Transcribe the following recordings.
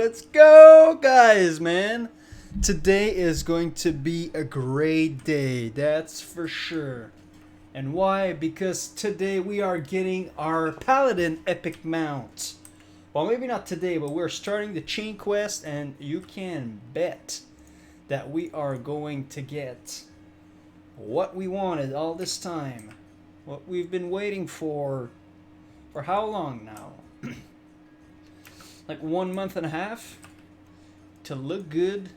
Let's go, guys, man. Today is going to be a great day, that's for sure. And why? Because today we are getting our Paladin epic mount. Well, maybe not today, but we're starting the chain quest, and you can bet that we are going to get what we wanted all this time. What we've been waiting for how long now? Like 1 month and a half to look good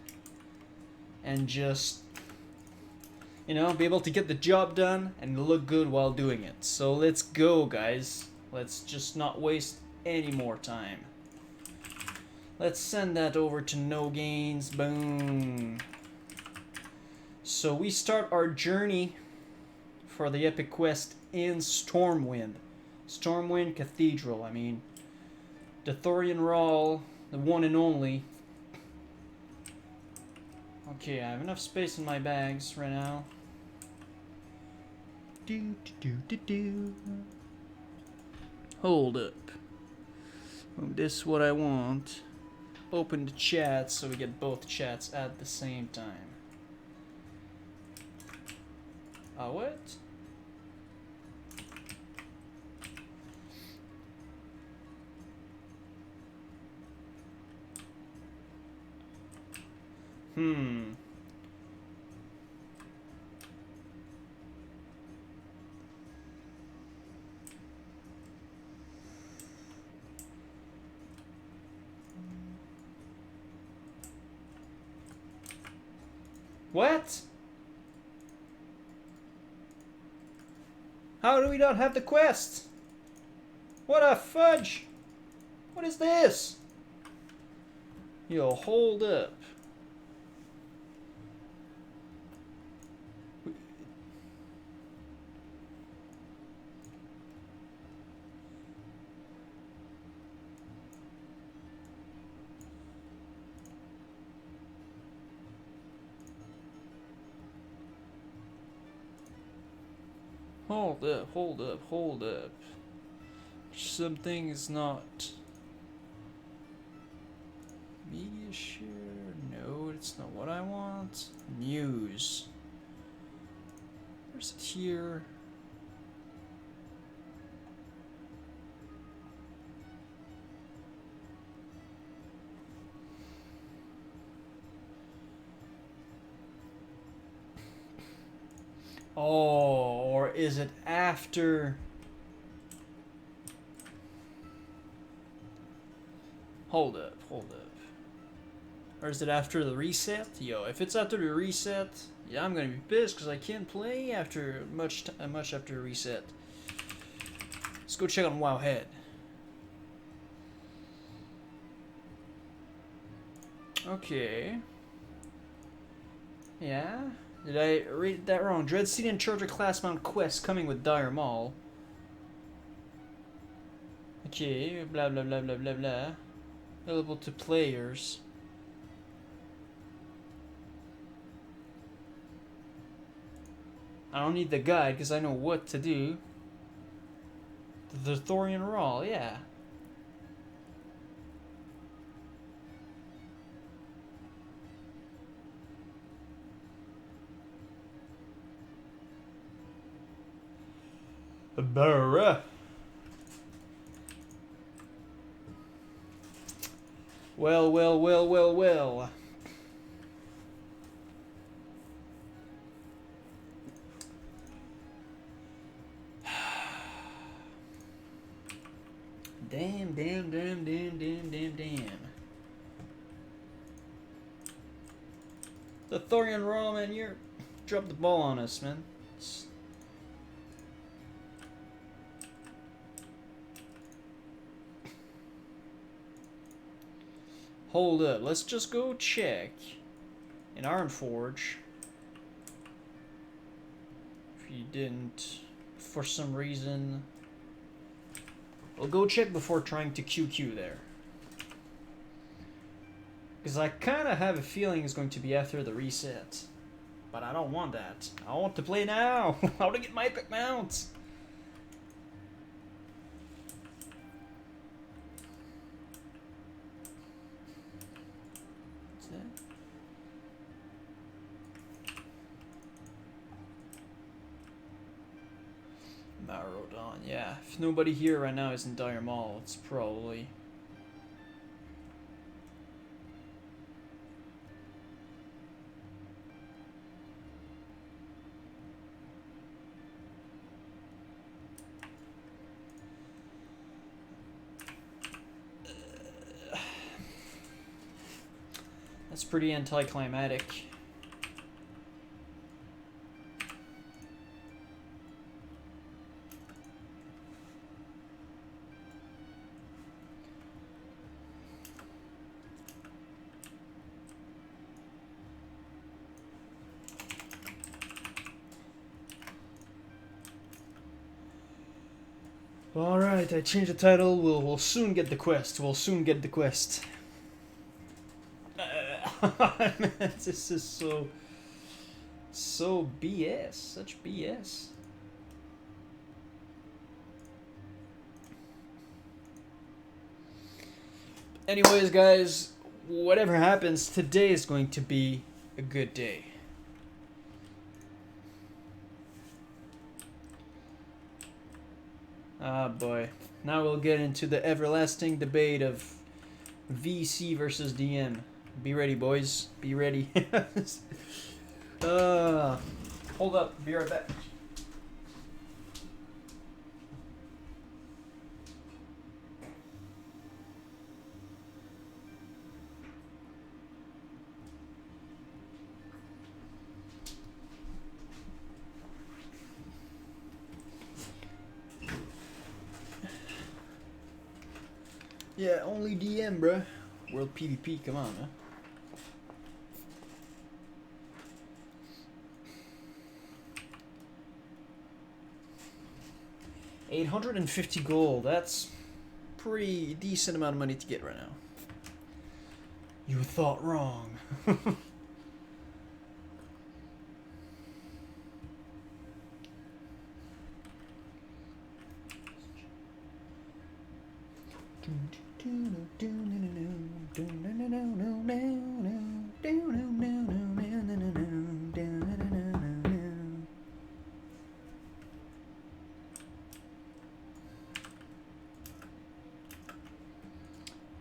and just, you know, be able to get the job done and look good while doing it. So let's go, guys. Let's just not waste any more time. Let's send that over to no gains. Boom. So we start our journey for the epic quest in Stormwind. Stormwind Cathedral, I mean. The Thorian Rawl, the one and only. Okay, I have enough space in my bags right now. Hold up. This is what I want. Open the chat so we get both chats at the same time. What? What? How do we not have the quest? What a fudge! What is this? Yo, hold up. Hold up, hold up, hold up. Something is not... Media share? No, it's not what I want. News. Where's it here? Oh, or is it after? Hold up, hold up. Or is it after the reset? Yo, if it's after the reset, yeah, I'm gonna be pissed because I can't play after much after the reset. Let's go check on Wowhead. Okay. Yeah. Did I read that wrong? Dreadseed and Charger class mount quest coming with Dire Maul. Okay, blah blah blah blah blah blah. Available to players. I don't need the guide because I know what to do. The Thorian Rawl, yeah. Bruh. Well, well, well, well, well. Damn, damn, damn, damn, damn, damn, damn. The Thorian Raw, man, you're dropped the ball on us, man. Hold up, let's just go check in Ironforge. If you didn't, for some reason, we'll go check before trying to QQ there. Because I kind of have a feeling it's going to be after the reset. But I don't want that. I want to play now. I want to get my epic mounts. Maraudon, yeah. If nobody here right now is in Dire Maul, it's probably... That's pretty anticlimactic. Alright, I changed the title. We'll soon get the quest. We'll soon get the quest. Man, this is so BS. Such BS. Anyways, guys, whatever happens, today is going to be a good day. Ah, boy. Now we'll get into the everlasting debate of VC versus DM. Be ready, boys. Be ready. Hold up. Be right back. Yeah, only DM, bruh. World PvP, come on, huh? $850 gold. That's pretty decent amount of money to get right now. You thought wrong.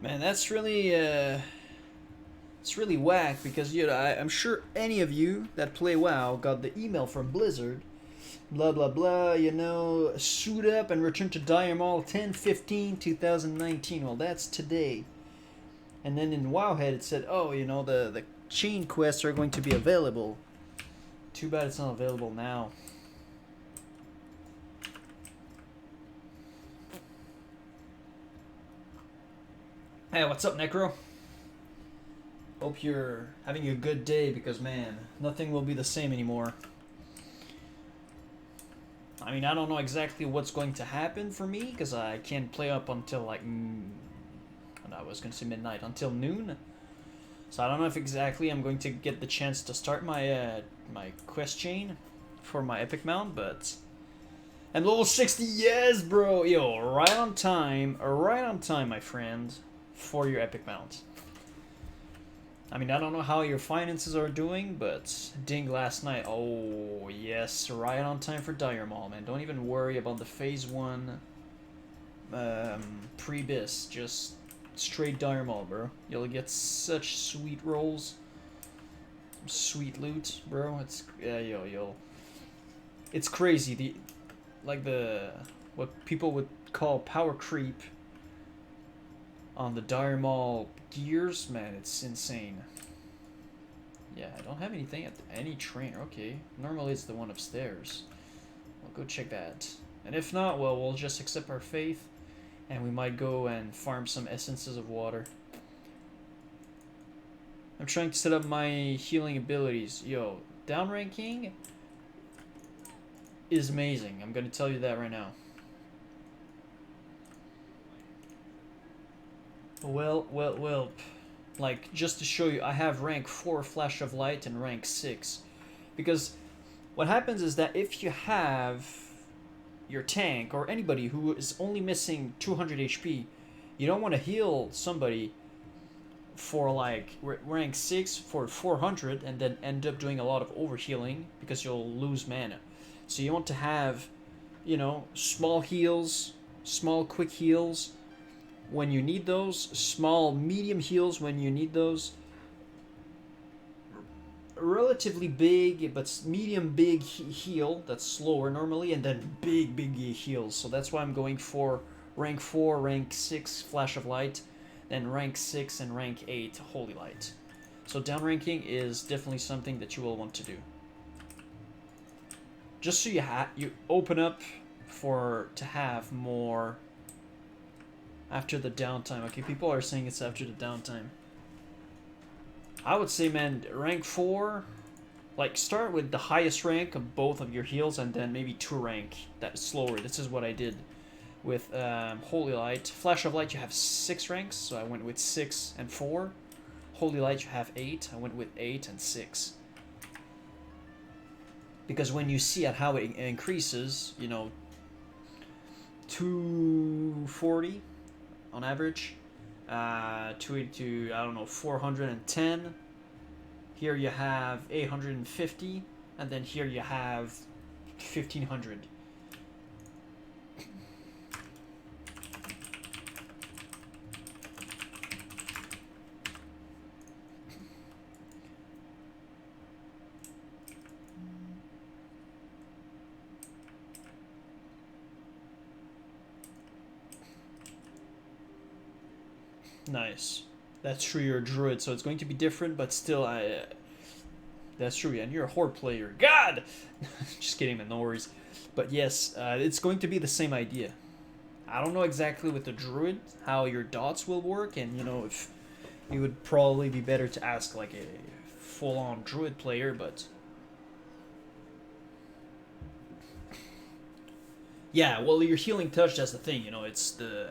Man, that's really it's really whack because I'm sure any of you that play WoW got the email from Blizzard, blah blah blah, suit up and return to Dire Maul 10/15/2019. Well, that's today. And then in Wowhead it said, oh, the chain quests are going to be available. Too bad it's not available now. Hey, what's up, Necro? Hope you're having a good day because, man, nothing will be the same anymore. I mean, I don't know exactly what's going to happen for me because I can't play up until, like, I was going to say midnight, until noon. So I don't know if exactly I'm going to get the chance to start my my quest chain for my epic mount, but... And level 60, yes, bro! Yo, right on time, my friend, for your epic mount. I mean, I don't know how your finances are doing, but ding last night. Oh, yes, right on time for Dire Maul, man. Don't even worry about the phase 1 pre-bis. Just straight Dire Maul, bro. You'll get such sweet rolls. Sweet loot, bro. It's, it's crazy. What people would call power creep on the Dire Maul gears, man, it's insane. Yeah, I don't have anything at any trainer. Okay, normally it's the one upstairs. I'll go check that. And if not, well, we'll just accept our faith, and we might go and farm some essences of water. I'm trying to set up my healing abilities. Yo, downranking is amazing. I'm gonna tell you that right now. Well. Like, just to show you, I have rank 4 Flash of Light and rank 6. Because what happens is that if you have your tank, or anybody who is only missing 200 HP, you don't want to heal somebody for, like, rank 6 for 400, and then end up doing a lot of overhealing, because you'll lose mana. So you want to have, you know, small heals, small quick heals when you need those, small medium heals when you need those, relatively big but medium big heal that's slower normally, and then big heals. So that's why I'm going for rank 4, rank 6 Flash of Light, then rank 6 and rank 8 Holy Light. So downranking is definitely something that you will want to do. Just so you open up to have more after the downtime. Okay, people are saying it's after the downtime. I would say, man, rank 4, like, start with the highest rank of both of your heals, and then maybe 2 rank that slower. This is what I did with Holy Light. Flash of Light, you have 6 ranks, so I went with 6 and 4. Holy Light, you have 8. I went with 8 and 6. Because when you see at how it increases, you know, 240 on average, 280 to, I don't know, 410. Here you have 850, and then here you have 1500. Nice. That's true, you're a druid, so it's going to be different, but still, that's true, and you're a horde player. God! Just kidding, man, no worries. But yes, it's going to be the same idea. I don't know exactly with the druid how your dots will work, and, you know, if it would probably be better to ask, like, a full-on druid player, but... Yeah, well, your healing touch, that's the thing, you know, I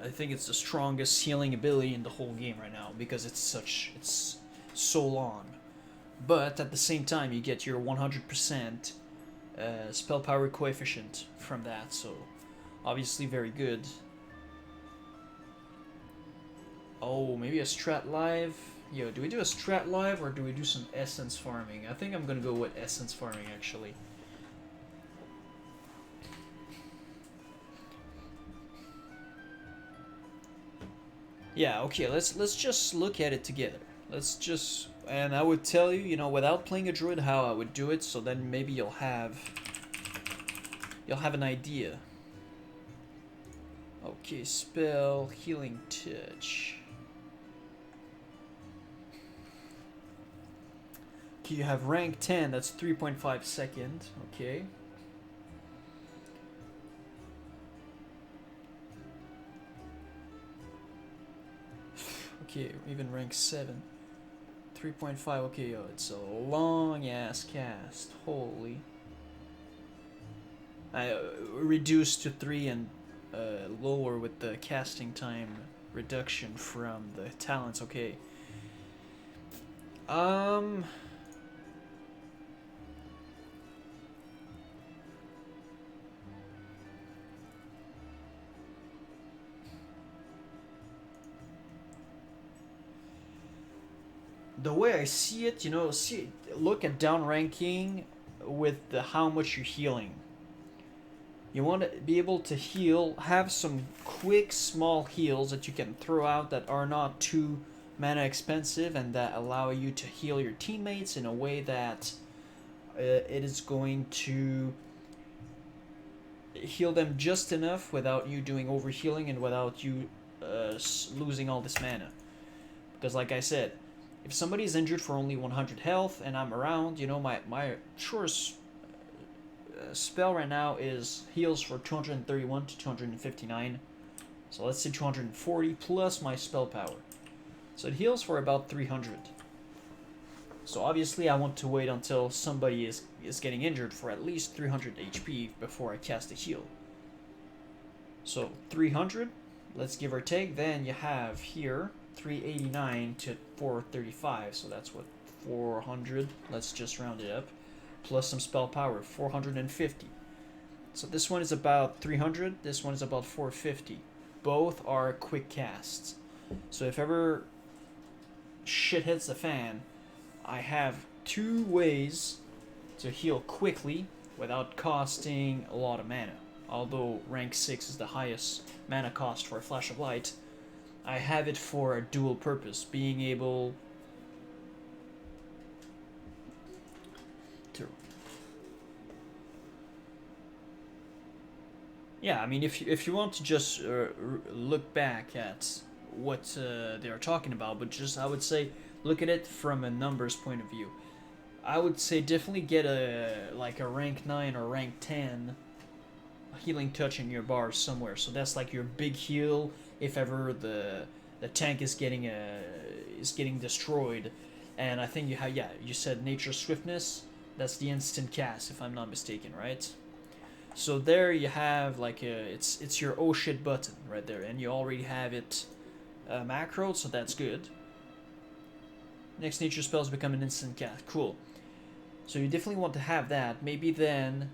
think it's the strongest healing ability in the whole game right now, because it's so long. But at the same time, you get your 100% spell power coefficient from that, so obviously very good. Oh, maybe a strat live? Yo, do we do a strat live, or do we do some essence farming? I think I'm gonna go with essence farming, actually. Yeah, okay, let's just look at it together. And I would tell you, you know, without playing a druid, how I would do it, so then maybe you'll have an idea. Okay, spell, healing touch. Okay, you have rank 10, that's 3.5 second, okay. Okay, even rank 7. 3.5, okay, yo, it's a long-ass cast. Holy. I reduced to 3 and lower with the casting time reduction from the talents, okay. The way I see it, you know, look at down ranking with how much you're healing. You want to be able to heal, have some quick small heals that you can throw out that are not too mana expensive and that allow you to heal your teammates in a way that it is going to heal them just enough without you doing overhealing and without you losing all this mana. Because like I said, if somebody's injured for only 100 health and I'm around, you know, my surest spell right now is heals for 231 to 259. So let's say 240 plus my spell power. So it heals for about 300. So obviously I want to wait until somebody is getting injured for at least 300 HP before I cast a heal. So 300, let's give or take, then you have here 389 to 435, so that's what, 400, let's just round it up, plus some spell power, 450. So this one is about 300, this one is about 450. Both are quick casts. So if ever shit hits the fan, I have 2 ways to heal quickly without costing a lot of mana. although rank 6 is the highest mana cost for a Flash of Light, I have it for a dual purpose, being able to... Yeah, I mean, if you want to just look back at what they are talking about, but just, I would say, look at it from a numbers point of view. I would say definitely get a rank 9 or rank 10 healing touch in your bars somewhere. So that's like your big heal if ever the tank is getting destroyed. And I think you have, yeah, you said Nature Swiftness. That's the instant cast, if I'm not mistaken, right? So there you have like it's your oh shit button right there, and you already have it macroed, so that's good. Next nature spells become an instant cast. Cool. So you definitely want to have that. Maybe then,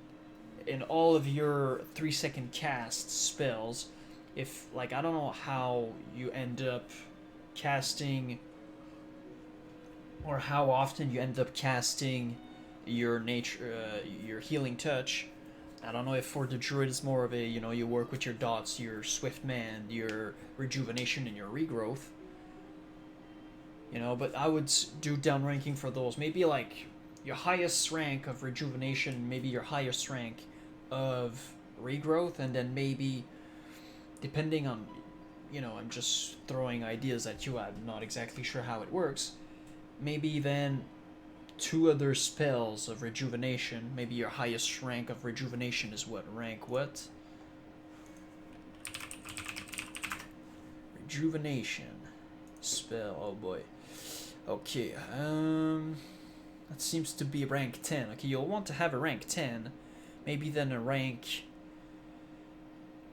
in all of your 3-second cast spells, if, like, I don't know how you end up casting, or how often you end up casting your your healing touch. I don't know if for the druid it's more of a, you know, you work with your dots, your swift man, your rejuvenation, and your regrowth. You know, but I would do down ranking for those. Maybe like your highest rank of rejuvenation, maybe your highest rank of regrowth, and then maybe, depending on, you know, I'm just throwing ideas at you, I'm not exactly sure how it works, maybe then 2 other spells of rejuvenation. Maybe your highest rank of rejuvenation is what? Rank what? Rejuvenation spell, oh boy. Okay, that seems to be rank 10. Okay, you'll want to have a rank 10, maybe then a rank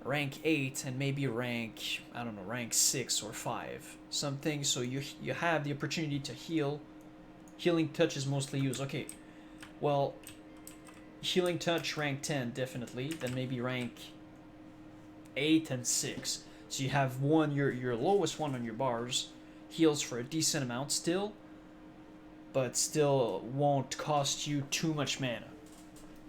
8, and maybe rank, I don't know, rank 6 or 5, something, so you have the opportunity to heal. Healing touch is mostly used. Okay, well, healing touch rank 10 definitely, then maybe rank 8 and 6. So you have one, your lowest one on your bars heals for a decent amount still, but still won't cost you too much mana.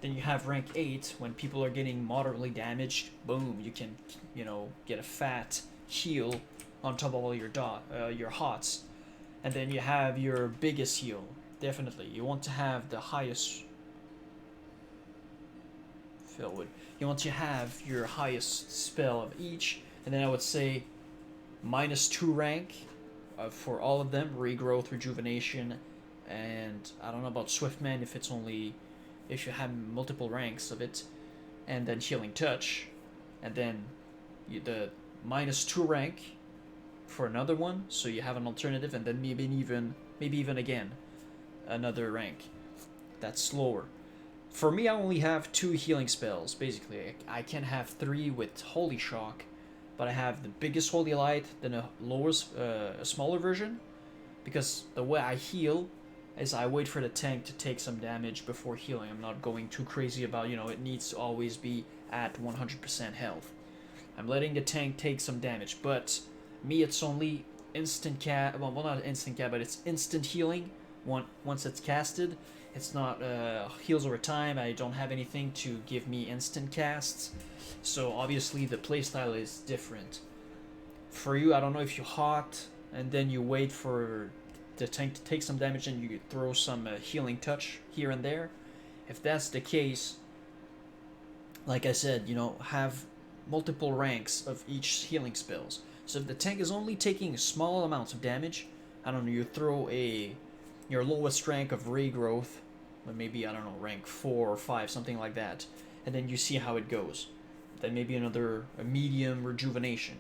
Then you have rank 8, when people are getting moderately damaged, boom, you can, you know, get a fat heal on top of all your hots. And then you have your biggest heal, definitely. You want to have the highest... Philwood. You want to have your highest spell of each, and then I would say -2 rank for all of them, regrowth, rejuvenation, and I don't know about Swiftman if you have multiple ranks of it, and then healing touch, and then the -2 rank for another one, so you have an alternative, and then maybe even again another rank that's slower. For me, I only have 2 healing spells basically. I can have 3 with Holy Shock, but I have the biggest Holy Light, then a smaller version, because the way I heal is I wait for the tank to take some damage before healing. I'm not going too crazy about, you know, it needs to always be at 100% health. I'm letting the tank take some damage, but me, it's only instant well, not instant but it's instant healing once it's casted. It's not heals over time. I don't have anything to give me instant casts, so obviously the playstyle is different. For you, I don't know if you hot and then you wait for the tank to take some damage and you throw some healing touch here and there. If that's the case, like I said, you know, have multiple ranks of each healing spells. So if the tank is only taking small amounts of damage, I don't know, you throw your lowest rank of regrowth, maybe, I don't know, rank 4 or 5, something like that, and then you see how it goes. Then maybe a medium rejuvenation.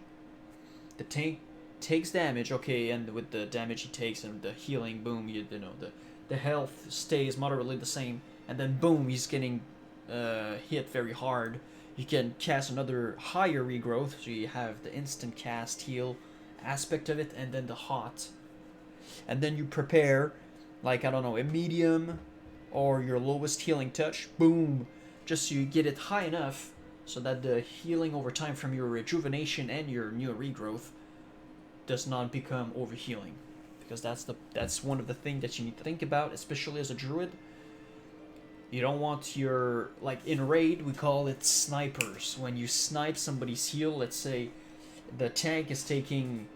The tank takes damage, okay, and with the damage he takes and the healing, boom, you know, the health stays moderately the same, and then boom, he's getting hit very hard. You can cast another higher regrowth, so you have the instant cast heal aspect of it, and then the hot. And then you prepare, like, I don't know, a medium or your lowest healing touch, boom, just so you get it high enough so that the healing over time from your rejuvenation and your new regrowth does not become overhealing. Because that's one of the things that you need to think about, especially as a druid. You don't want your, like in raid we call it snipers. When you snipe somebody's heal, let's say the tank is taking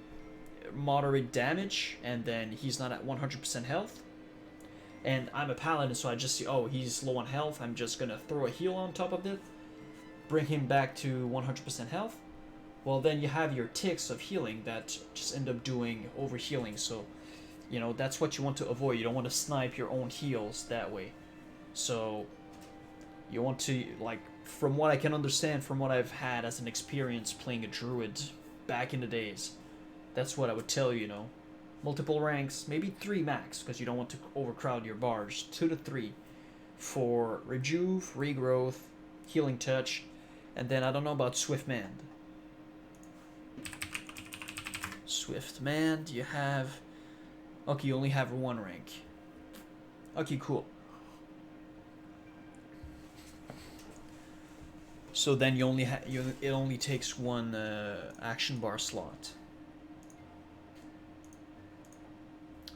moderate damage and then he's not at 100% health, and I'm a paladin, so I just see, oh, he's low on health, I'm just gonna throw a heal on top of it, bring him back to 100% health. Well, then you have your ticks of healing that just end up doing overhealing. So, you know, that's what you want to avoid. You don't want to snipe your own heals that way. So, you want to, like, from what I can understand, from what I've had as an experience playing a druid back in the days, that's what I would tell you, you know. Multiple ranks, maybe 3 max, because you don't want to overcrowd your bars. 2 to 3 for rejuve, regrowth, healing touch, and then I don't know about Swift Mand. Swift Mand, you have... Okay, you only have 1 rank. Okay, cool. So then you only it only takes 1 action bar slot.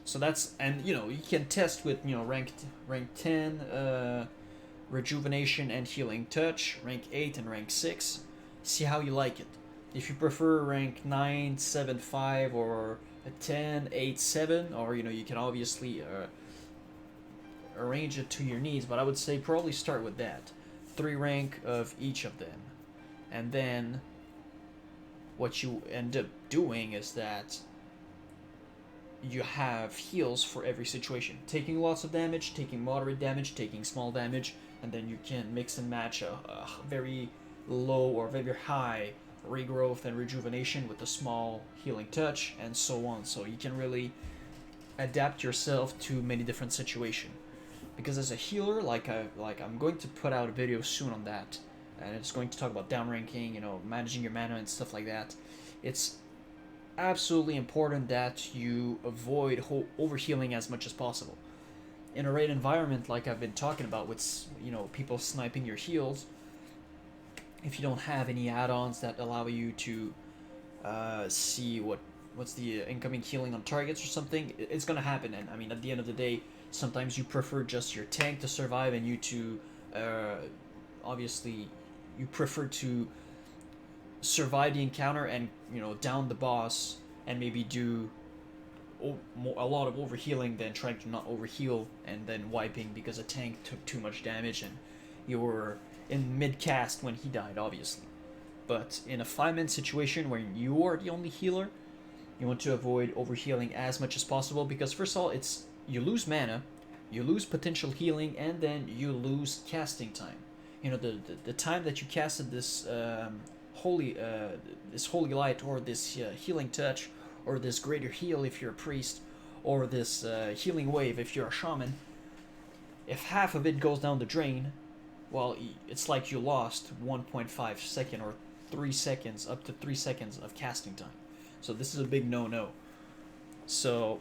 So that's, and you know, you can test with, you know, rank 10 rejuvenation and healing touch, rank 8 and rank 6. See how you like it. If you prefer rank 9, 7, 5 or a 10, 8, 7, or you know, you can obviously arrange it to your needs, but I would say probably start with that. 3 rank of each of them. And then what you end up doing is that you have heals for every situation. Taking lots of damage, taking moderate damage, taking small damage, and then you can mix and match a very low or very high regrowth and rejuvenation with a small healing touch, and so on. So you can really adapt yourself to many different situations. Because as a healer, like I'm going to put out a video soon on that, and it's going to talk about downranking, you know, managing your mana and stuff like that. It's absolutely important that you avoid overhealing as much as possible. In a raid environment, like I've been talking about, with, you know, people sniping your heals, if you don't have any add-ons that allow you to see what's the incoming healing on targets or something, it's gonna happen. And I mean, at the end of the day, sometimes you prefer just your tank to survive, and you to obviously you prefer to survive the encounter and, you know, down the boss and maybe do a lot of overhealing than trying to not overheal and then wiping because a tank took too much damage and you were in mid-cast when he died, obviously. But in a 5-man situation where you are the only healer, you want to avoid overhealing as much as possible, because first of all, it's you lose mana, you lose potential healing, and then you lose casting time. You know, the time that you casted this holy light, or this healing touch, or this greater heal if you're a priest, or this healing wave if you're a shaman. If half of it goes down the drain, well, it's like you lost 1.5 second or 3 seconds, up to 3 seconds of casting time. So this is a big no-no. So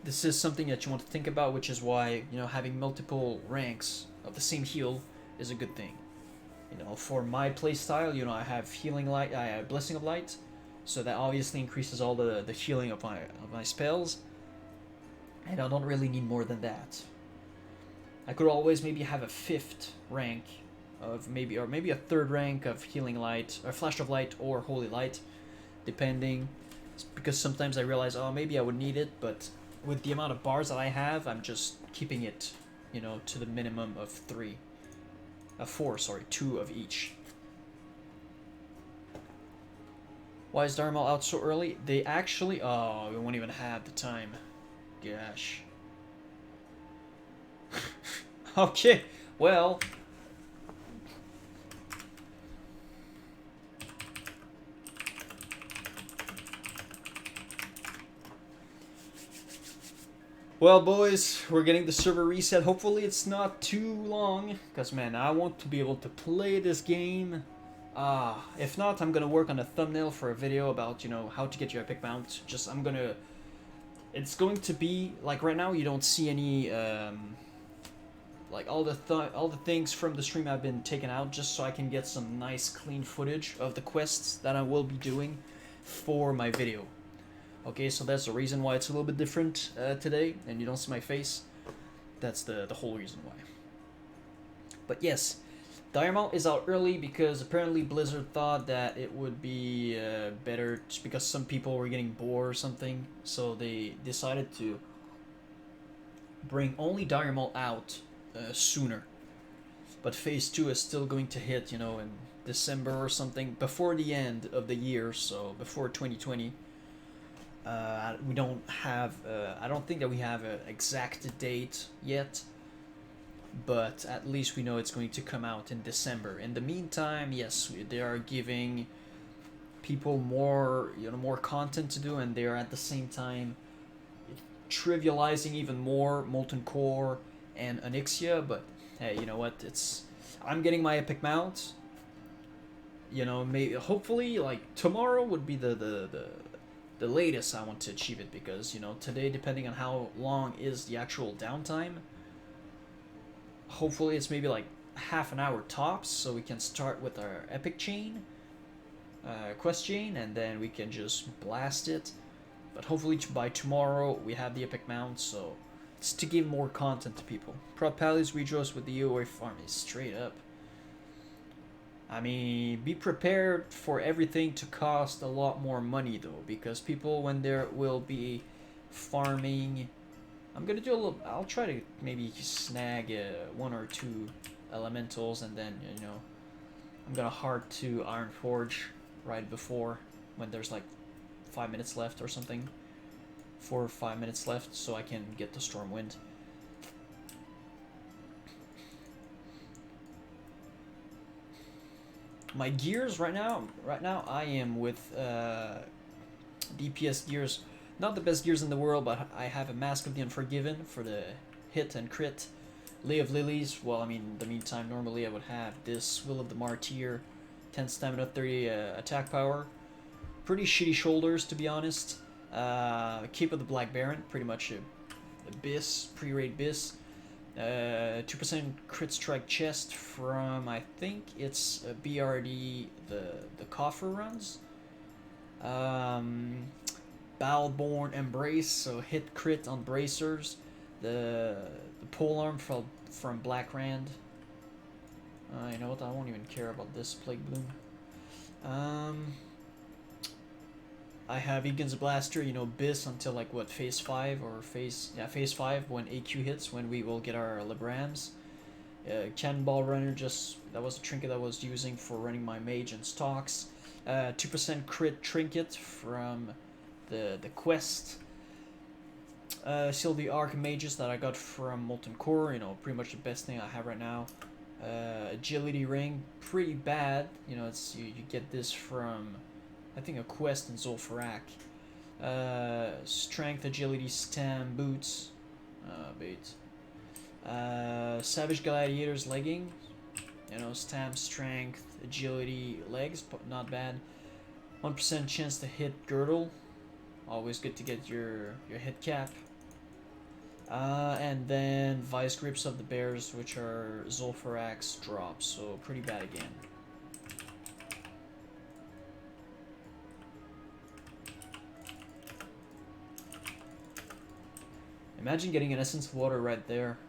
this is something that you want to think about, which is why, you know, having multiple ranks of the same heal is a good thing. You know, for my playstyle, you know, I have healing light, I have blessing of light, so that obviously increases all the healing of my spells, and I don't really need more than that. I could always maybe have a 5th rank of maybe a 3rd rank of healing light, or flash of light, or holy light, depending, because sometimes I realize, oh, maybe I would need it, but with the amount of bars that I have, I'm just keeping it, you know, to the minimum of 2 of each. Why is Dharma out so early? They actually, oh, we won't even have the time. Gosh. Okay, well. Well, boys, we're getting the server reset. Hopefully it's not too long, because, man, I want to be able to play this game. If not, I'm gonna work on a thumbnail for a video about, you know, how to get your epic mount. Just, it's going to be, like, right now you don't see any, like, all the things from the stream have been taken out, just so I can get some nice, clean footage of the quests that I will be doing for my video. Okay, so that's the reason why it's a little bit different today, and you don't see my face. That's the whole reason why. But yes, Diamond is out early because apparently Blizzard thought that it would be better just because some people were getting bored or something. So they decided to bring only Diamond out sooner. But Phase 2 is still going to hit, you know, in December or something, before the end of the year, so before 2020. We don't have, I don't think that we have an exact date yet, but at least we know it's going to come out in December. In the meantime, yes, they are giving people more, you know, more content to do, and they are at the same time trivializing even more Molten Core and Onyxia. But hey, you know what? I'm getting my epic mount. You know, maybe hopefully like tomorrow would be the latest I want to achieve it, because you know today, depending on how long is the actual downtime, hopefully it's maybe like half an hour tops, so we can start with our epic chain, quest chain, and then we can just blast it. But hopefully by tomorrow we have the epic mount, so it's to give more content to people. Prod Pallies rejoice with the UOA farm is straight up. I mean, be prepared for everything to cost a lot more money though, because people, when there will be farming, I'm gonna do a little. I'll try to maybe snag one or two elementals, and then you know, I'm gonna hard to Iron Forge right before, when there's like 5 minutes left or something, 4 or 5 minutes left, so I can get the Stormwind. My gears right now I am with DPS gears. Not the best gears in the world, but I have a Mask of the Unforgiven for the hit and crit. Lay of Lilies, well, I mean, in the meantime, normally I would have this Will of the Martyr, 10 stamina, 30 attack power. Pretty shitty shoulders, to be honest. Cape of the Black Baron, pretty much a Biss, pre-raid Biss. 2% crit strike chest from, I think it's BRD, the coffer runs. Battleborn Embrace, so hit crit on bracers. The polearm from Black Rand. You know what? I won't even care about this Plague Bloom. I have Egan's Blaster, you know, Biss until like what, phase 5 or phase 5 when AQ hits, when we will get our Librams. Cannonball Runner, just that was a trinket I was using for running my mage and stocks. 2% crit trinket from the quest. Still the Archmages that I got from Molten Core, you know, pretty much the best thing I have right now. Agility Ring, pretty bad, you know, it's you get this from, I think, a quest in Zul'Farrak. Strength, Agility, Stam, Boots. Savage Gladiator's Legging. You know, Stam, Strength, Agility, Legs, but not bad. 1% chance to hit Girdle. Always good to get your hit cap. And then Vice Grips of the Bears, which are Zul'Farrak's drops, so pretty bad again. Imagine getting an Essence of Water right there.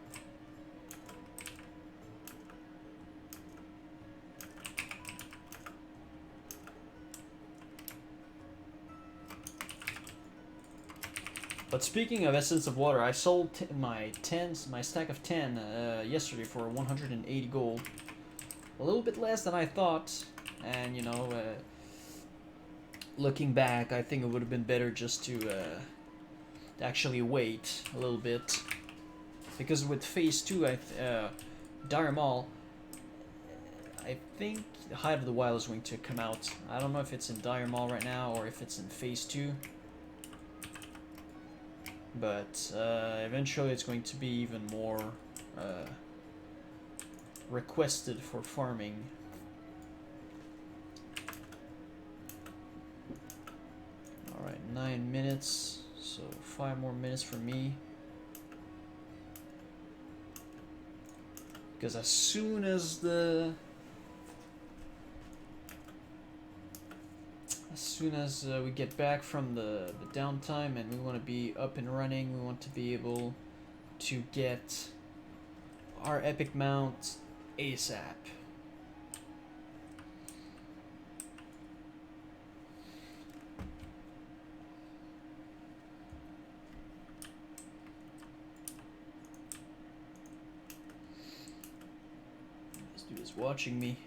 But speaking of Essence of Water, I sold my stack of 10 yesterday for 180 gold. A little bit less than I thought, and you know, looking back, I think it would have been better just to actually wait a little bit, because with phase 2, Dire Maul, I think the Hive of the Wild is going to come out. I don't know if it's in Dire Maul right now or if it's in phase 2, but eventually it's going to be even more requested for farming. Alright, 9 minutes. So 5 more minutes for me, because as soon as we get back from the downtime and we want to be up and running, we want to be able to get our epic mount ASAP. This dude is watching me.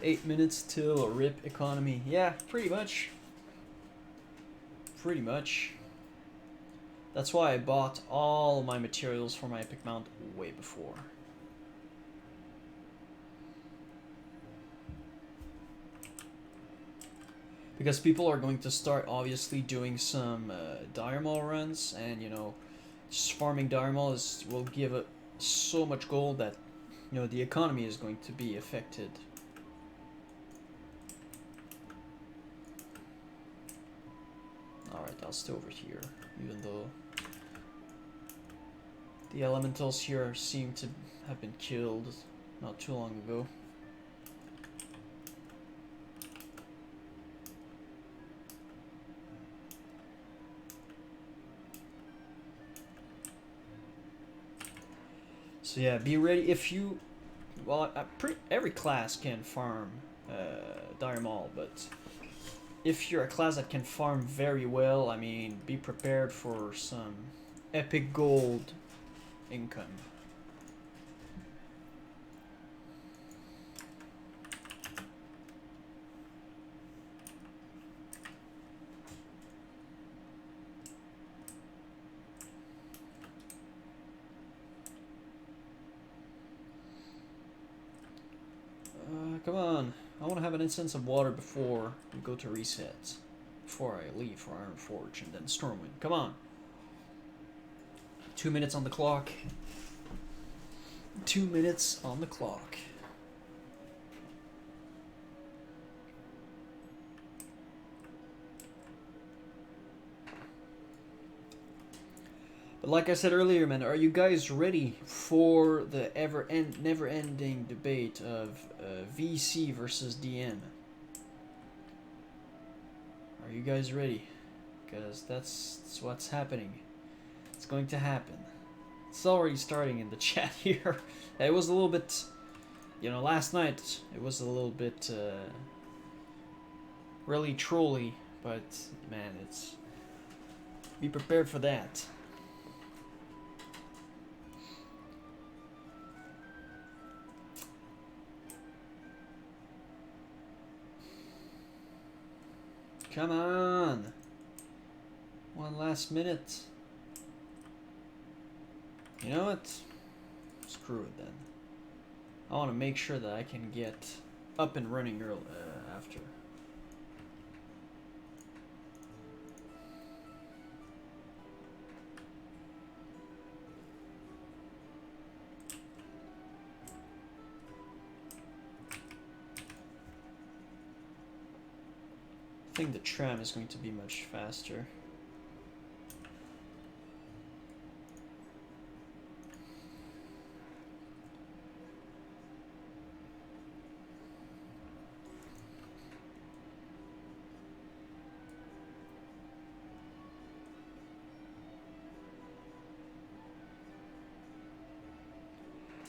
Eight minutes till a rip economy. Yeah, pretty much. Pretty much. That's why I bought all my materials for my epic mount way before. Because people are going to start obviously doing some dire maul runs, and you know, just farming dire maul will give it so much gold that, you know, the economy is going to be affected. Alright, I'll stay over here, even though the elementals here seem to have been killed not too long ago. So yeah, be ready if you... Well, every class can farm dire maul, but if you're a class that can farm very well, I mean, be prepared for some epic gold income. Come on. I want to have an instance of water before we go to reset. Before I leave for Iron Forge and then Stormwind. Come on. 2 minutes on the clock. 2 minutes on the clock. But like I said earlier, man, are you guys ready for the never-ending debate of VC versus DM? Are you guys ready? Because that's what's happening. It's going to happen. It's already starting in the chat here. It was a little bit, you know, last night it was a little bit really trolly, but man, it's... Be prepared for that. Come on! One last minute. You know what? Screw it then. I want to make sure that I can get up and running early, after. I think the tram is going to be much faster.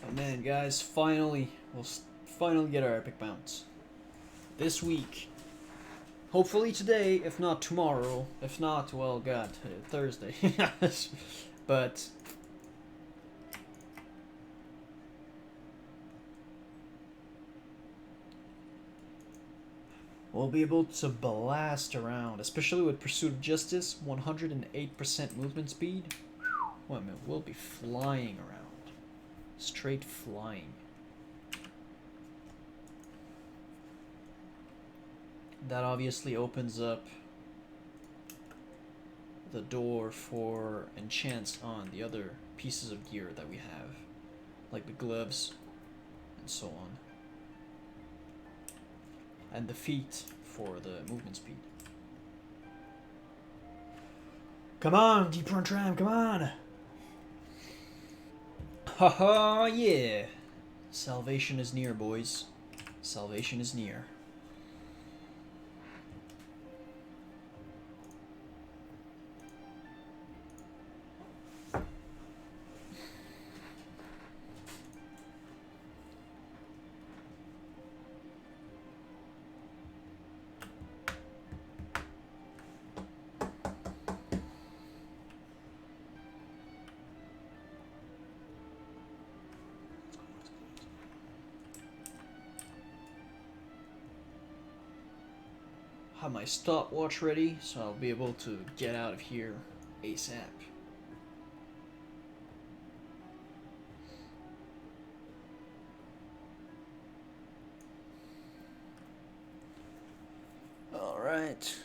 Oh man, guys, finally, we'll finally get our epic mounts. This week. Hopefully today, if not tomorrow. If not, well, God, Thursday. But we'll be able to blast around, especially with Pursuit of Justice, 108% movement speed. Well, man, we'll be flying around. Straight flying. That obviously opens up the door for enchants on the other pieces of gear that we have, like the gloves and so on, and the feet for the movement speed. Come on, Deep Run Tram, come on! Haha, yeah. Salvation is near, boys. Salvation is near. Have my stopwatch ready, so I'll be able to get out of here ASAP. All right.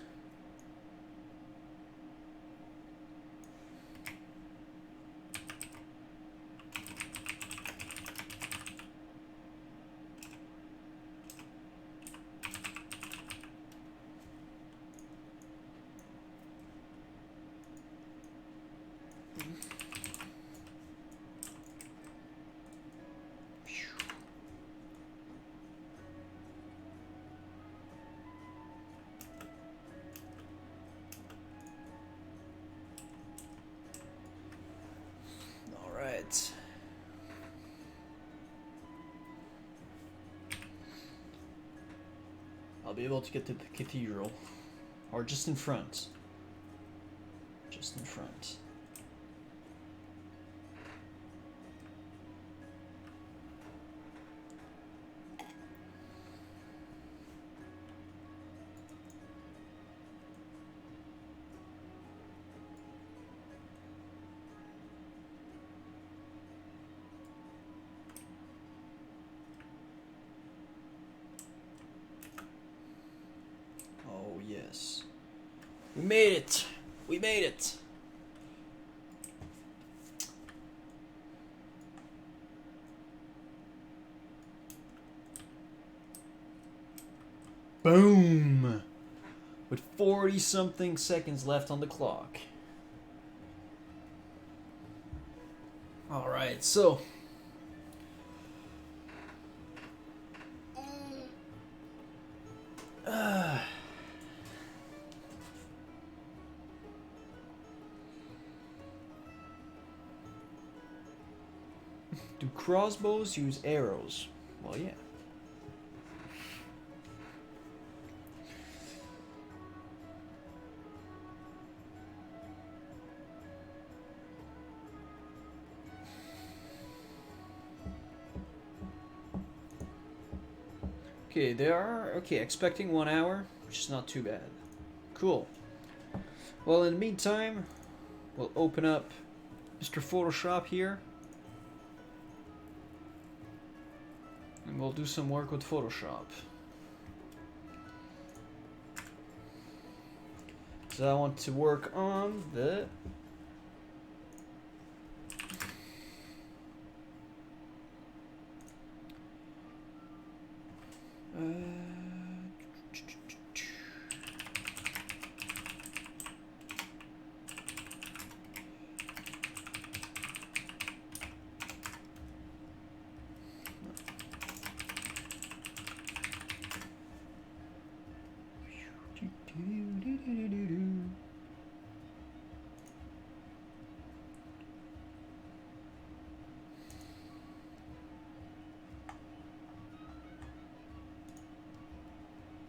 All right. I'll be able to get to the cathedral, or just in front. Just in front. Oh yes. We made it! We made it! Boom! With 40 something seconds left on the clock. Alright, so. Do crossbows use arrows? Well, yeah. Okay, they are, okay, expecting 1 hour, which is not too bad. Cool. Well, in the meantime, we'll open up Mr. Photoshop here. And we'll do some work with Photoshop. So I want to work on the...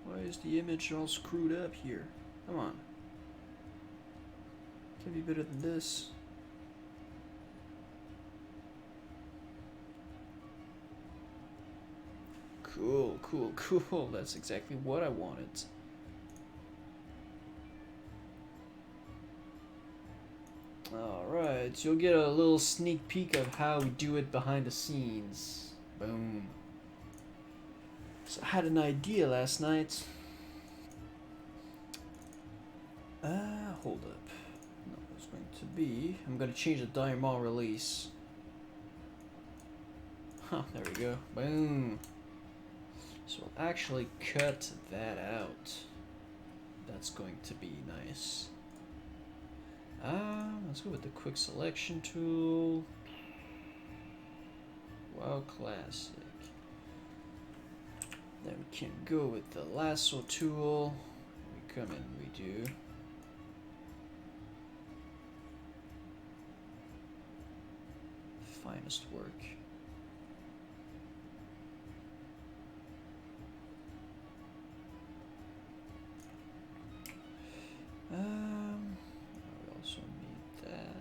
Why is the image all screwed up here? Come on. Can be better than this. Cool, cool, cool. That's exactly what I wanted. Alright, you'll get a little sneak peek of how we do it behind the scenes. Boom. So I had an idea last night. Hold up. No, it's going to be... I'm going to change the Maul release. Huh, there we go. Boom. So we'll actually cut that out. That's going to be nice. Let's go with the quick selection tool. Wow, classic. Then we can go with the lasso tool. We come in, we do. Finest work. We also need that.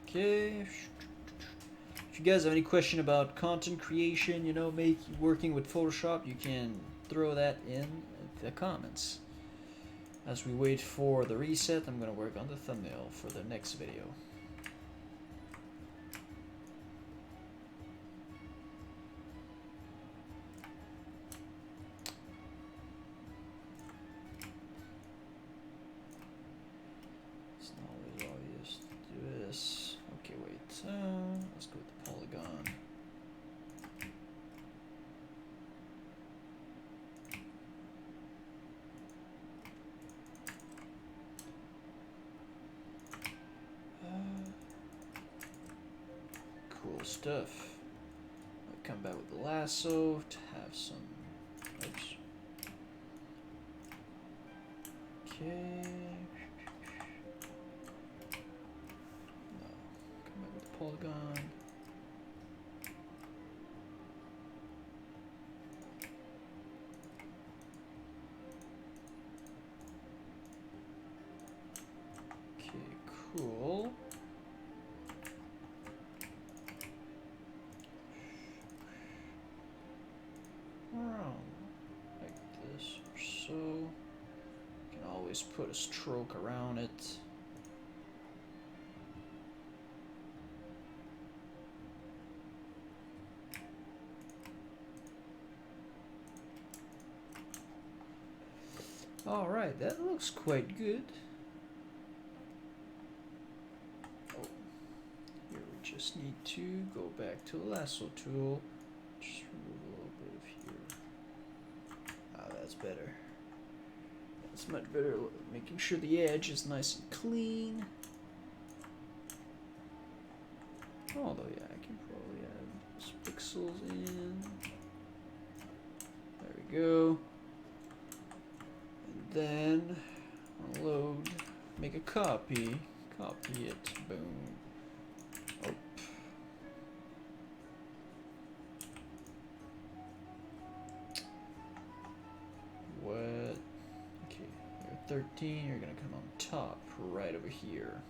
Okay. If you guys have any question about content creation, you know, working with Photoshop, you can throw that in the comments. As we wait for the reset, I'm going to work on the thumbnail for the next video. It's not always obvious to do this. Okay, wait. Let's go with the polygon. Cool stuff. I'll come back with the lasso to have some. Oops. Okay. No. Come back with the polygon. Okay, cool. Like this or so. You can always put a stroke around it. Alright, that looks quite good. Oh, here we just need to go back to the lasso tool. Just remove a little bit of here. Ah, that's better. That's much better. Making sure the edge is nice and clean. Although, yeah, I can probably add those pixels in. There we go. And then unload, make a copy. Copy it. Boom. Oh. What? Okay, you're 13, you're gonna come on top, right over here.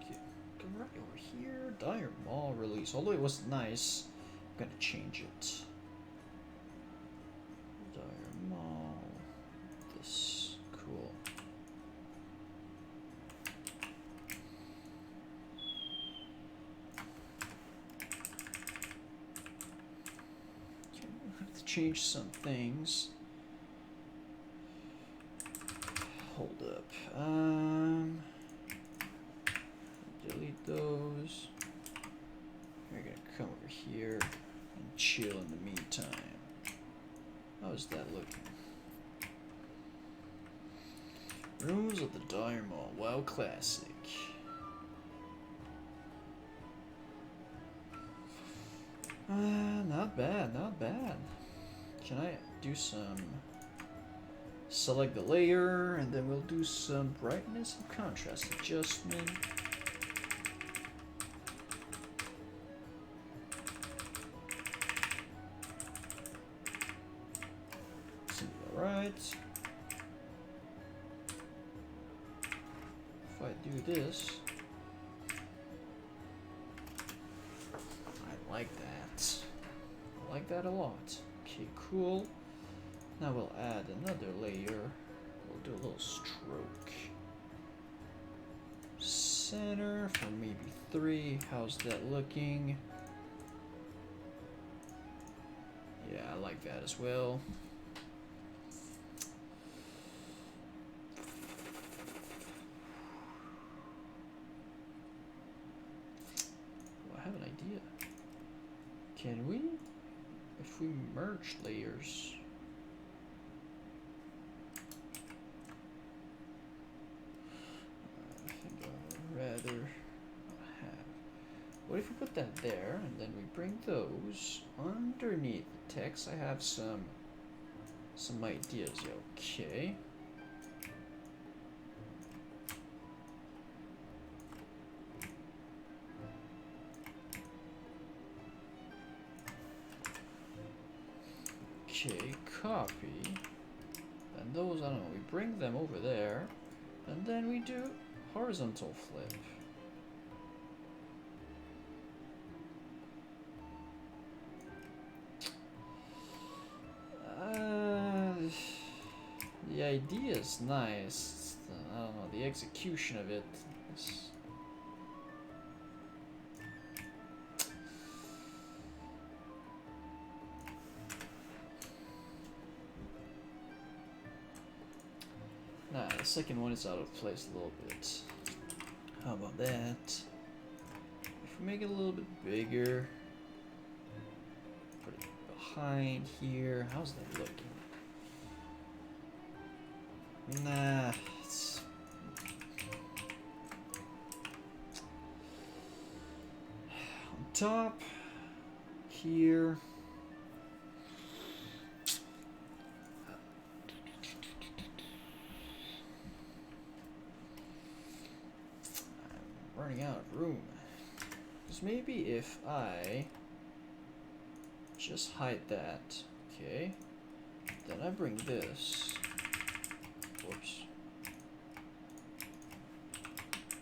Okay, come right over here. Dire Maul release. Although it was nice, I'm gonna change it. Dire Maul. This. Cool. Change some things. Hold up. Delete those. We're gonna come over here and chill in the meantime. How's that looking? Ruins of the Dire Maul. Wow, classic. Not bad, not bad. Can I do some, select the layer, and then we'll do some brightness and contrast adjustment. Seems alright. If I do this, I like that. I like that a lot. Okay, cool. Now we'll add another layer. We'll do a little stroke. Center for maybe 3. How's that looking? Yeah, I like that as well. Oh, I have an idea. Can we if we merge layers, I think I'd rather have. What if we put that there and then we bring those underneath the text? I have some ideas. Okay. Okay, copy. And those, I don't know, we bring them over there. And then we do horizontal flip. The idea is nice. I don't know, the execution of it is... Nah, the second one is out of place a little bit. How about that? If we make it a little bit bigger, put it behind here. How's that looking? Nah, it's... on top, here. I'm running out of room. Because maybe if I just hide that, okay, then I bring this. Whoops.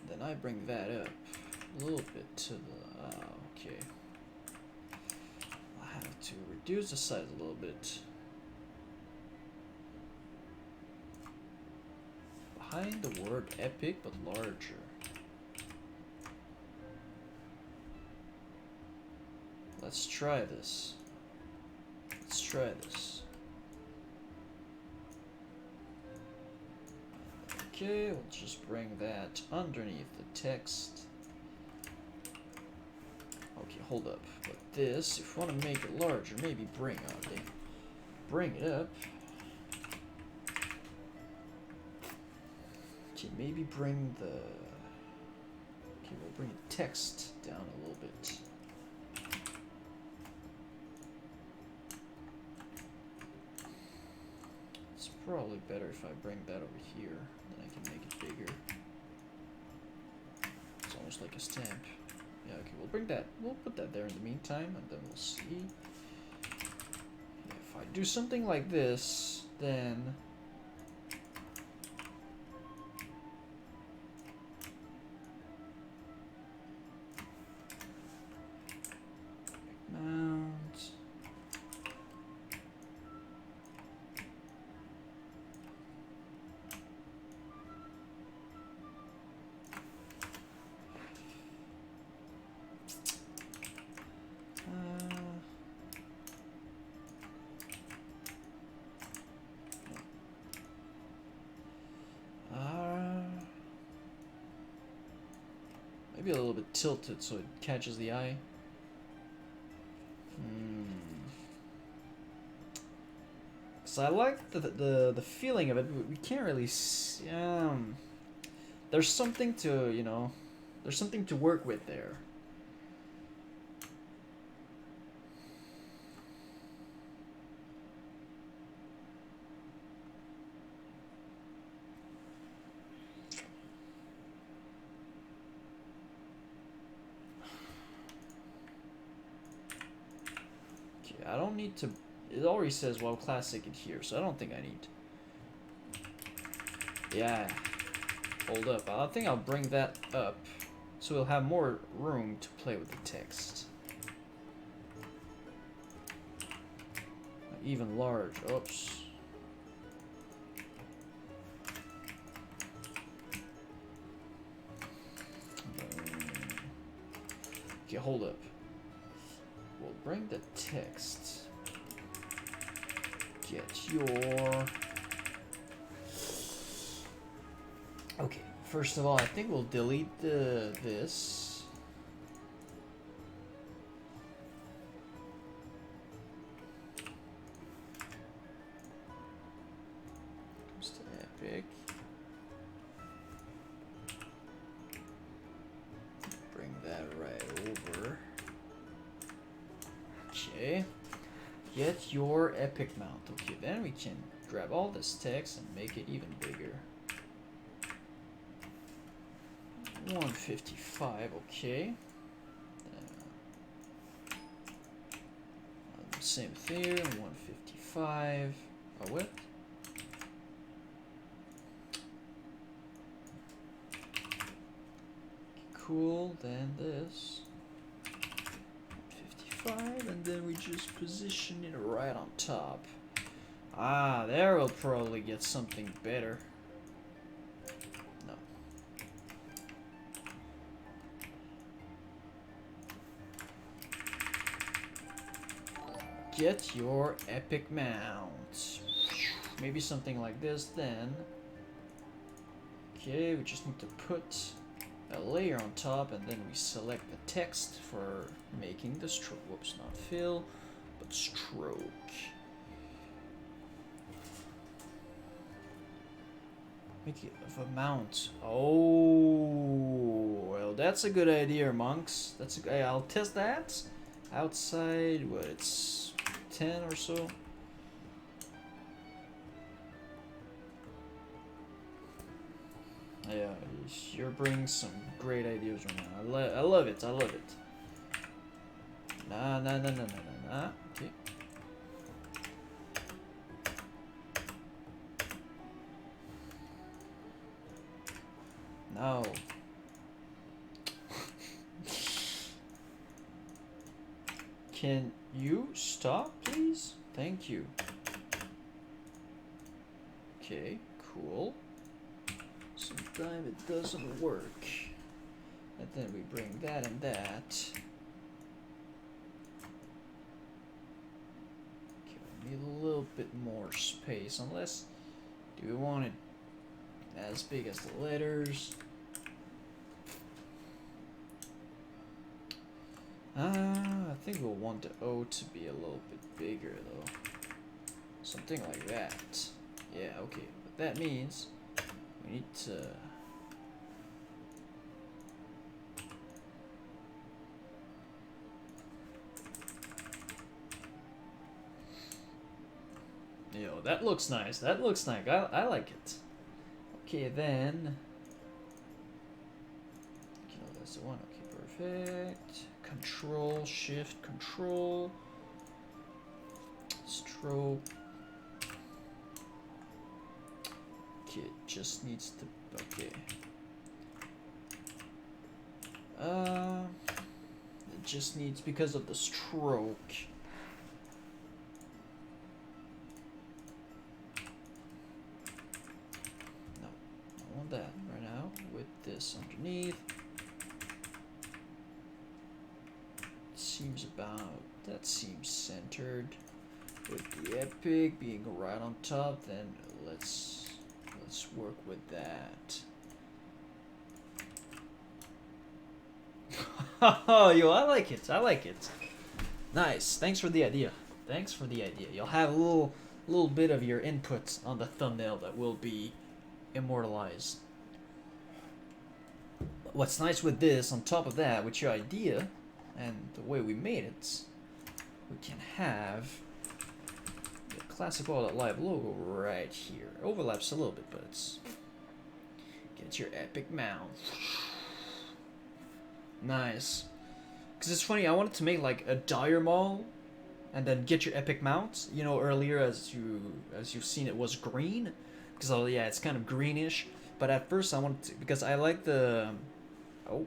Then I bring that up a little bit to the... okay. I have to reduce the size a little bit. Behind the word epic, but larger. Let's try this. Let's try this. Okay, we'll just bring that underneath the text. Okay, hold up. But this, if you want to make it larger, maybe bring it up. Okay, maybe bring the... okay, we'll bring the text down a little bit. It's probably better if I bring that over here. Then I can make it bigger. It's almost like a stamp. Yeah, okay, we'll bring that. We'll put that there in the meantime, and then we'll see. Yeah, if I do something like this, then... mount. Maybe a little bit tilted so it catches the eye. So I like the feeling of it, but we can't really see, there's something to, you know, there's something to work with there. Okay, I don't need to... it already says WoW Classic in here, so I don't think I need... yeah. Hold up. I think I'll bring that up so we'll have more room to play with the text. Even large. Oops. Okay, hold up. We'll bring the text. Get your... okay, first of all, I think we'll delete this. Okay. Get your epic mount. Okay, then we can grab all this text and make it even bigger. 155, okay. Same thing here, 155. Oh, what? Cool, then this. 155, and then we just position it right on top. Ah, there we'll probably get something better. No. Get your epic mount. Maybe something like this then. Okay, we just need to put a layer on top, and then we select the text for making the stroke. Whoops, not fill, but stroke. Make it of a mount. Oh, well, that's a good idea, monks. That's a, I'll test that. Outside, what, it's 10 or so. Yeah, you're bringing some great ideas right now. I love it. I love it. Nah. Okay. No. Can you stop, please? Thank you. Okay, cool. Sometimes it doesn't work. And then we bring that and that. Okay, we need a little bit more space, unless, do we want it as big as the letters? I think we'll want the O to be a little bit bigger though. Something like that. Yeah, okay. But that means we need to yo, that looks nice. That looks nice. I like it. Okay, then. Okay, no, that's the one. Okay, perfect. Control, shift, control. Stroke. Okay, it just needs to. Okay. It just needs, because of the stroke. No, I want that right now with this underneath. Seems that seems centered. With the epic being right on top, then let's work with that. Yo, I like it. I like it. Nice. Thanks for the idea. Thanks for the idea. You'll have a little bit of your input on the thumbnail that will be immortalized. What's nice with this, on top of that, with your idea and the way we made it, we can have the classic all.live logo right here. Overlaps a little bit, but it's get your epic mount. Nice. Because it's funny, I wanted to make like a dire Maul and then get your epic mount. You know, earlier as you've seen, it was green, because oh yeah, it's kind of greenish. But at first I wanted to, because I like the oh.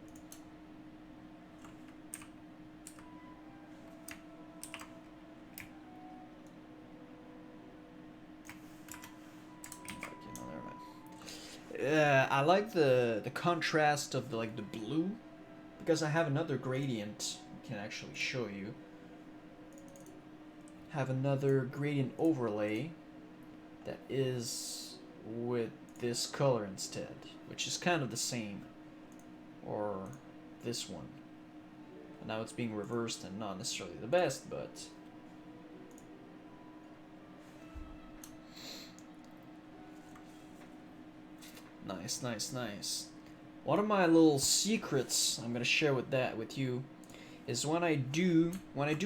I like the contrast of the blue, because I have another gradient. I can actually show you. Have another gradient overlay that is with this color instead, which is kind of the same, or this one. And now it's being reversed and not necessarily the best, but nice. One of my little secrets I'm gonna share with you is when I do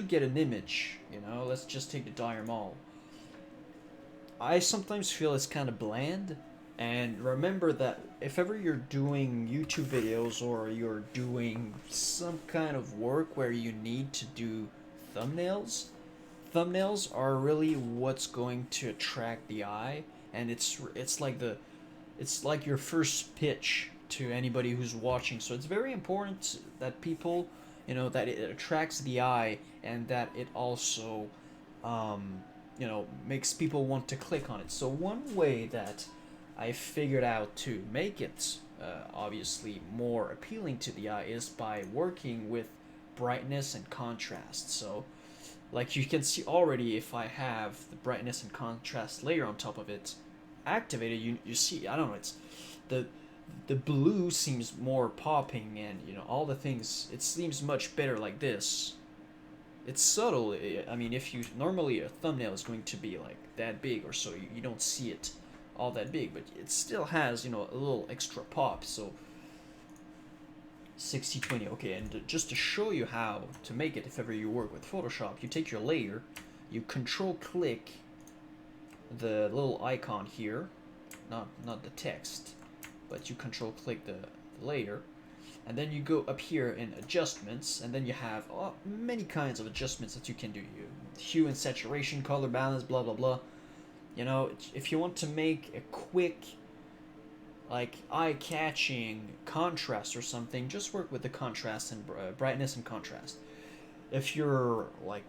get an image, you know, let's just take the dire Maul. I sometimes feel it's kind of bland, and remember that if ever you're doing YouTube videos or you're doing some kind of work where you need to do thumbnails, thumbnails are really what's going to attract the eye, and it's like your first pitch to anybody who's watching. So it's very important that people, you know, that it attracts the eye and that it also you know, makes people want to click on it. So one way that I figured out to make it obviously more appealing to the eye is by working with brightness and contrast. So like you can see already, if I have the brightness and contrast layer on top of it activated, you see, I don't know, it's the blue seems more popping, and you know, all the things, it seems much better like this. It's subtle. I mean, if you normally a thumbnail is going to be like that big or so, you don't see it all that big, but it still has, you know, a little extra pop. So 60/20. Okay, and just to show you how to make it, if ever you work with Photoshop, you take your layer, you control click the little icon here, not the text, but you control click the layer, and then you go up here in adjustments, and then you have many kinds of adjustments that you can do. Hue and saturation, color balance, blah blah blah. You know, if you want to make a quick, like, eye-catching contrast or something, just work with the contrast and brightness and contrast. If you're like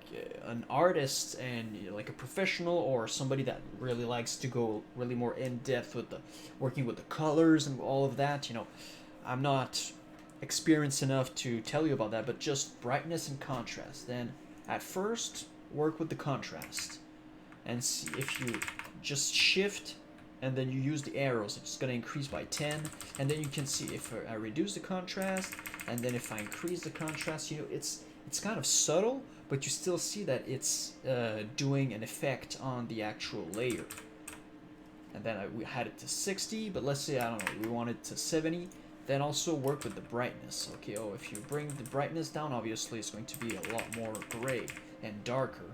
an artist and like a professional or somebody that really likes to go really more in depth with the working with the colors and all of that, you know, I'm not experienced enough to tell you about that, but just brightness and contrast. Then at first work with the contrast and see if you just shift and then you use the arrows, it's going to increase by 10, and then you can see if I reduce the contrast and then if I increase the contrast, you know, it's kind of subtle, but you still see that it's doing an effect on the actual layer. And then we had it to 60, but let's say, I don't know, we want it to 70. Then also work with the brightness. Okay, if you bring the brightness down, obviously it's going to be a lot more gray and darker.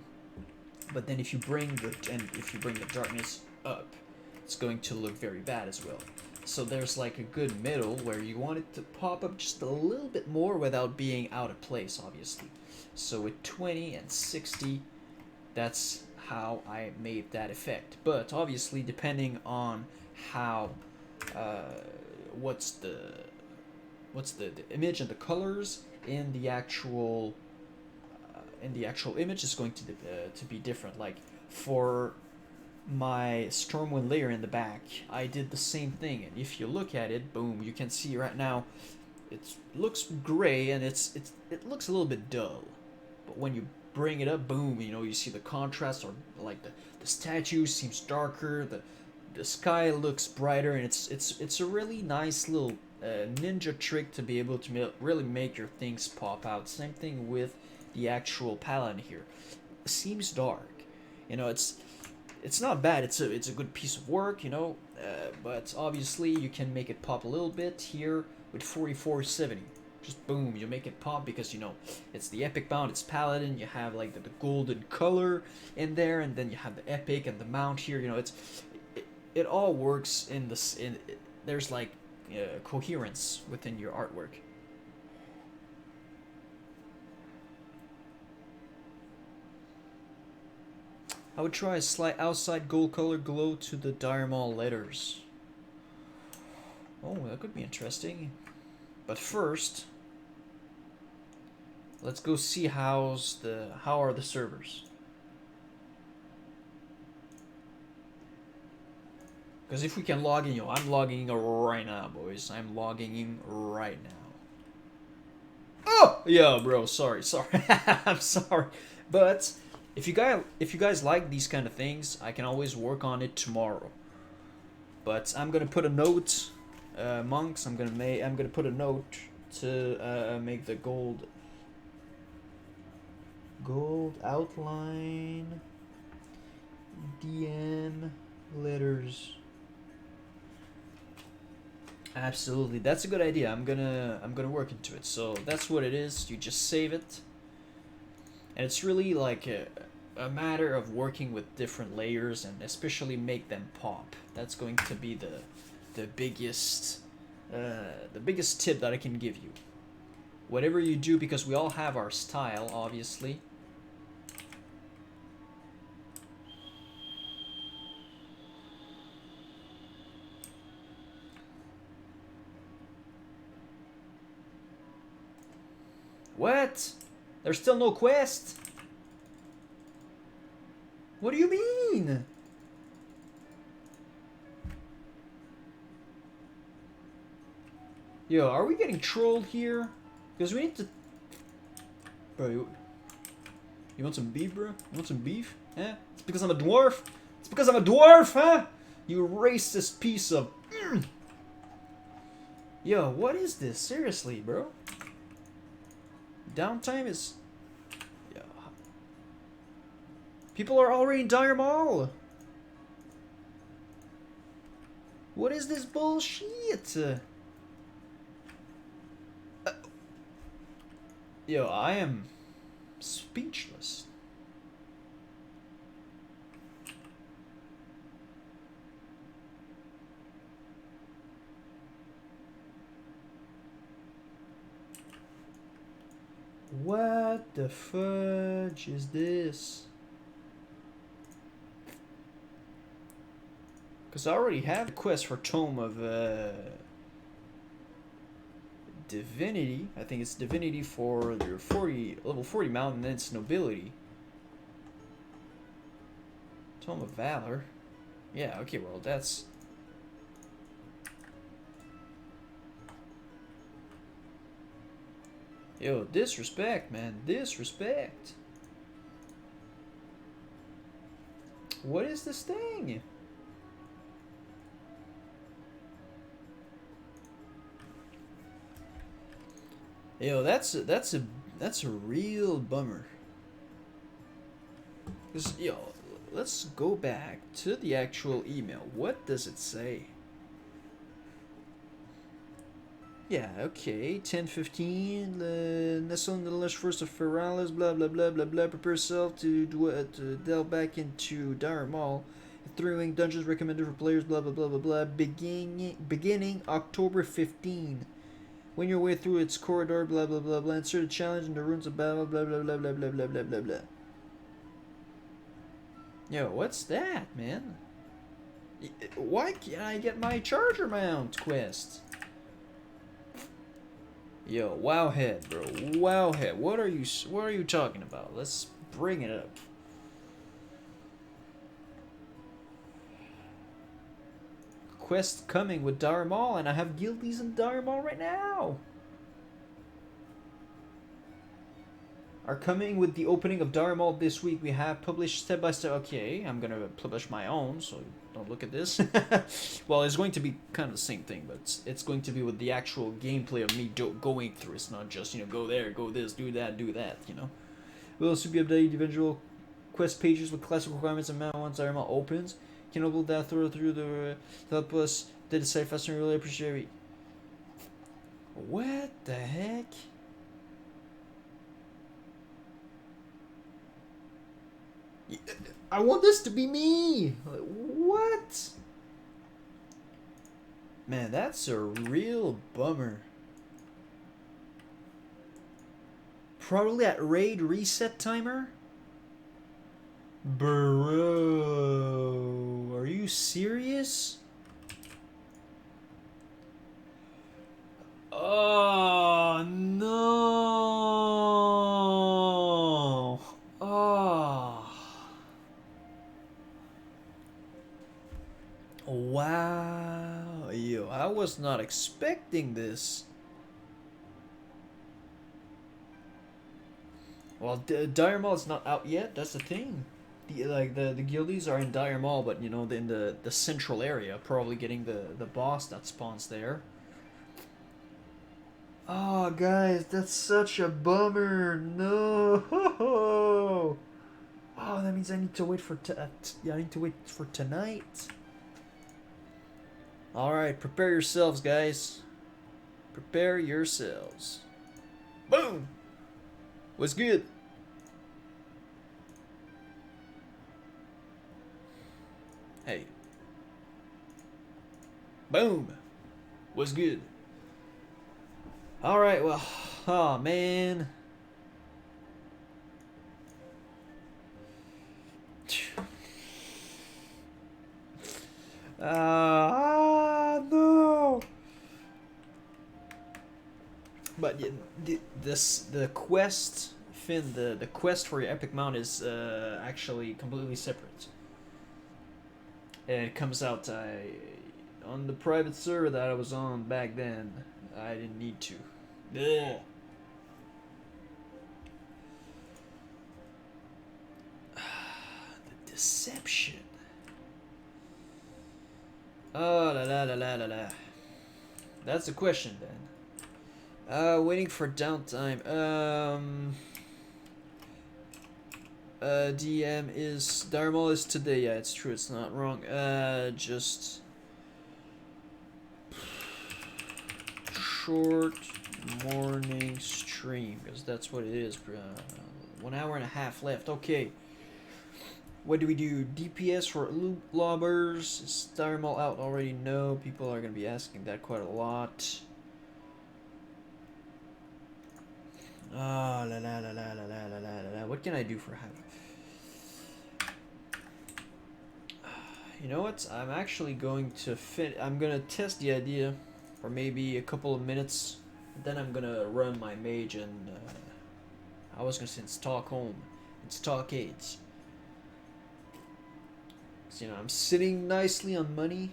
But then if you bring the darkness up, it's going to look very bad as well. So there's like a good middle where you want it to pop up just a little bit more without being out of place, obviously. So with 20 and 60, that's how I made that effect. But obviously, depending on how what's the image and the colors in the actual image is going to be different. Like for my Stormwind layer in the back, I did the same thing, and if you look at it, boom, you can see right now it looks gray and it looks a little bit dull. But when you bring it up, boom, you know, you see the contrast, or like the statue seems darker, the sky looks brighter, and it's a really nice little ninja trick to be able to really make your things pop out. Same thing with the actual palette here. It seems dark, you know, it's not bad. It's a good piece of work, you know, but obviously you can make it pop a little bit here with 4470. Just boom, you make it pop because, you know, it's the epic bound, it's paladin, you have like the golden color in there, and then you have the epic and the mount here, you know, it all works in this, there's like coherence within your artwork. I would try a slight outside gold color glow to the dire Maul letters. Oh, that could be interesting. But first, let's go see how are the servers. Because if we can log in, you know, I'm logging in right now, boys. I'm logging in right now. Oh, yeah, bro. Sorry. I'm sorry, but if you guys like these kind of things, I can always work on it tomorrow. But I'm gonna put a note, monks. I'm gonna put a note to make the gold outline DM letters. Absolutely, that's a good idea. I'm gonna work into it. So that's what it is. You just save it, and it's really like a matter of working with different layers and especially make them pop. That's going to be the biggest tip that I can give you. Whatever you do, because we all have our style, obviously. What? There's still no quest? What do you mean? Yo, are we getting trolled here? Because we need to... Bro, you want some beef, bro? You want some beef? Eh? It's because I'm a dwarf? It's because I'm a dwarf, huh? You racist piece of... Yo, what is this? Seriously, bro? Downtime is... Yo. People are already in Dire Maul! What is this bullshit? Yo, I am speechless. What the fudge is this? Because I already have a quest for Tome of Divinity. I think it's Divinity for your level 40 mount, and then it's Nobility. Tome of Valor. Yeah, okay, well, that's... Yo, disrespect, man. Disrespect. What is this thing? Yo, that's a real bummer. 'Cause, yo, let's go back to the actual email. What does it say? Yeah, okay, 10:15, Nessun the Lush First of Ferralis, blah blah blah blah blah, prepare yourself to delve back into Dire Maul. 3-wing dungeons recommended for players, blah blah blah blah blah, beginning October 15. When your way through its corridor, blah blah blah blah, insert a challenge in the runes of battle, blah blah blah blah blah blah blah blah blah. Yo, what's that, man? Why can't I get my charger mount quest? Yo, Wowhead, bro. Wowhead. What are you talking about? Let's bring it up. Quest coming with Dire Maul, and I have guildies in Dire Maul right now. Are coming with the opening of Dire Maul this week. We have published step by step. Okay, I'm gonna publish my own, so don't look at this. Well, it's going to be kind of the same thing, but it's going to be with the actual gameplay of me going through. It's not just, you know, go there, go this, do that, you know. We'll also be updating individual quest pages with classic requirements and mount once Dire Maul opens. Can upload that through the help us to decide faster and really appreciate it. What the heck? I want this to be me. Like, what? Man, that's a real bummer. Probably at raid reset timer? Bro, are you serious? Oh no. Oh. Wow. Yo, I was not expecting this. Well, Dire Maul is not out yet. That's the thing. The guildies are in Dire Maul, but you know, in the central area, probably getting the boss that spawns there. Oh, guys, that's such a bummer. No. Oh, that means I need to wait for I need to wait for tonight. Alright, prepare yourselves, guys. Prepare yourselves. Boom! What's good? Hey. Boom! What's good? Alright, well, oh man. No. But yeah, the quest, Finn, the quest for your epic mount is actually completely separate. And it comes out on the private server that I was on back then. I didn't need to. Ugh. The deception. Oh la la la la la la. That's the question then. Waiting for downtime. DM is Darmal is today. Yeah, it's true. It's not wrong. Just short morning stream because that's what it is. 1 hour and a half left. Okay. What do we do? DPS for loot lobbers? Is Darmal out already? No. People are gonna be asking that quite a lot. Ah, la la la la la la la la la. What can I do for half? You know what? I'm actually going to I'm gonna test the idea for maybe a couple of minutes. Then I'm gonna run my mage and I was gonna say in Stockholm, in Stockades. So, you know, I'm sitting nicely on money.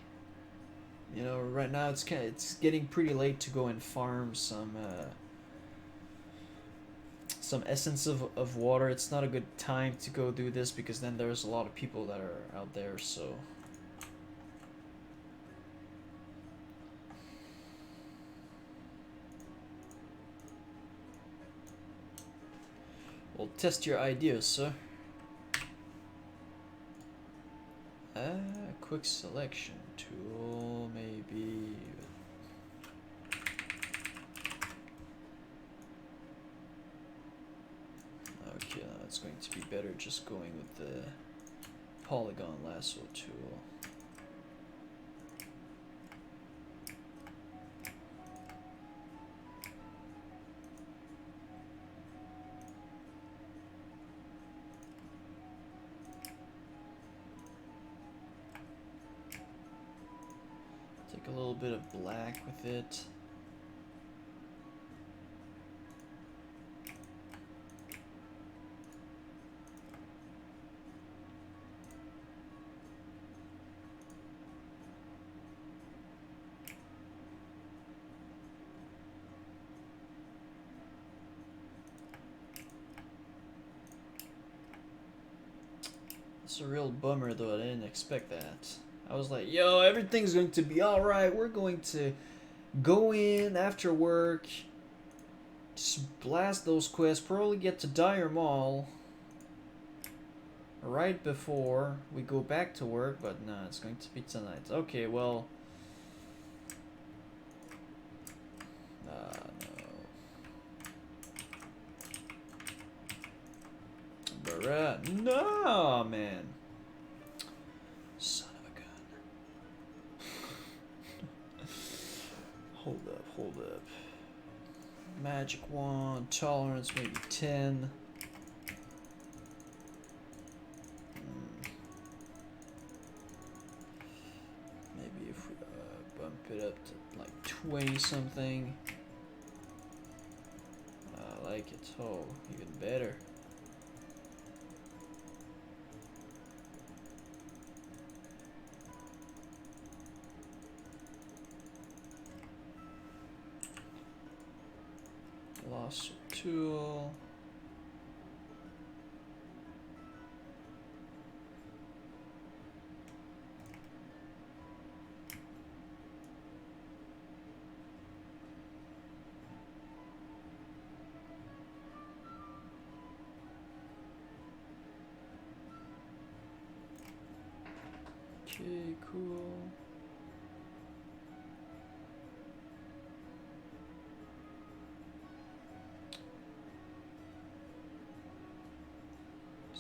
You know, right now it's getting pretty late to go and farm some essence of water. It's not a good time to go do this because then there's a lot of people that are out there, so we'll test your ideas, sir. Quick selection tool, maybe. Okay, now it's going to be better just going with the polygon lasso tool. Take a little bit of black with it. It's a real bummer though, I didn't expect that. I was like, yo, everything's going to be alright. We're going to go in after work, just blast those quests, probably get to Dire Maul right before we go back to work, but no, it's going to be tonight. Okay, well... no. Bruh, no, man. Son of a gun. Hold up. Magic wand, tolerance, maybe 10. Maybe if we bump it up to like 20 something. I like it. Oh, even better. Lasso tool. Okay, cool.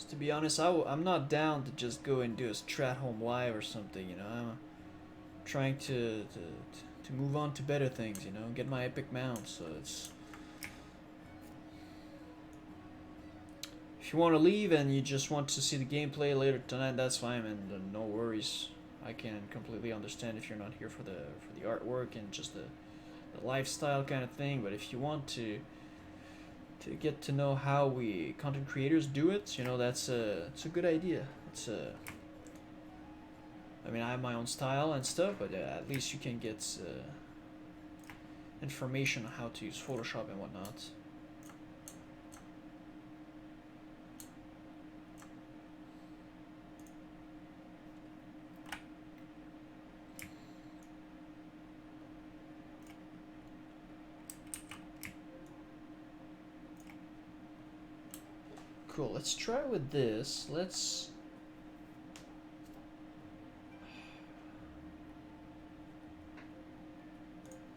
To be honest, I'm not down to just go and do a strat home live or something, you know. I'm trying to move on to better things, you know, get my epic mount, so it's... If you want to leave and you just want to see the gameplay later tonight, that's fine, and no worries. I can completely understand if you're not here for the artwork and just the lifestyle kind of thing, but if you want to get to know how we content creators do it, you know, it's a good idea. It's a... I mean, I have my own style and stuff, but at least you can get information on how to use Photoshop and whatnot. Cool, let's try with this. Let's...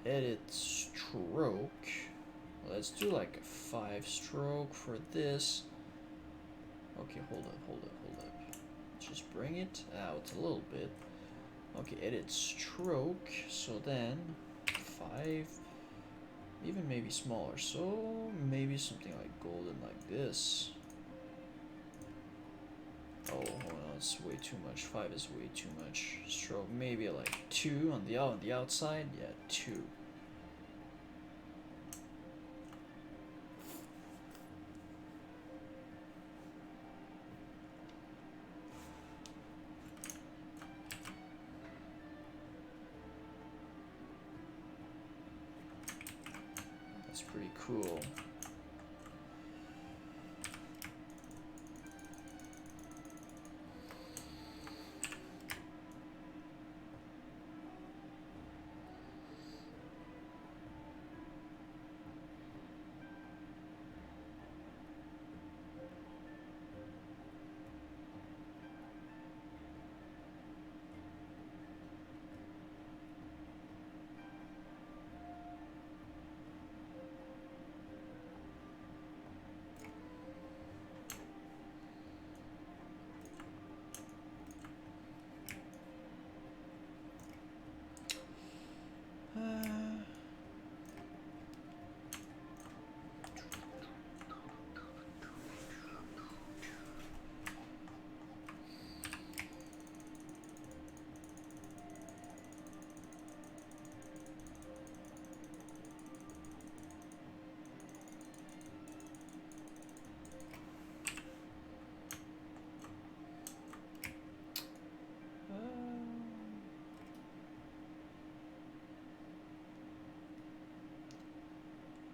edit stroke. Let's do like a 5 stroke for this. Okay, hold up. Just bring it out a little bit. Okay, edit stroke. So then 5, even maybe smaller. So maybe something like golden like this. Oh, hold on, it's way too much. 5 is way too much. Stroke, maybe like 2 on the outside. Yeah, 2. That's pretty cool.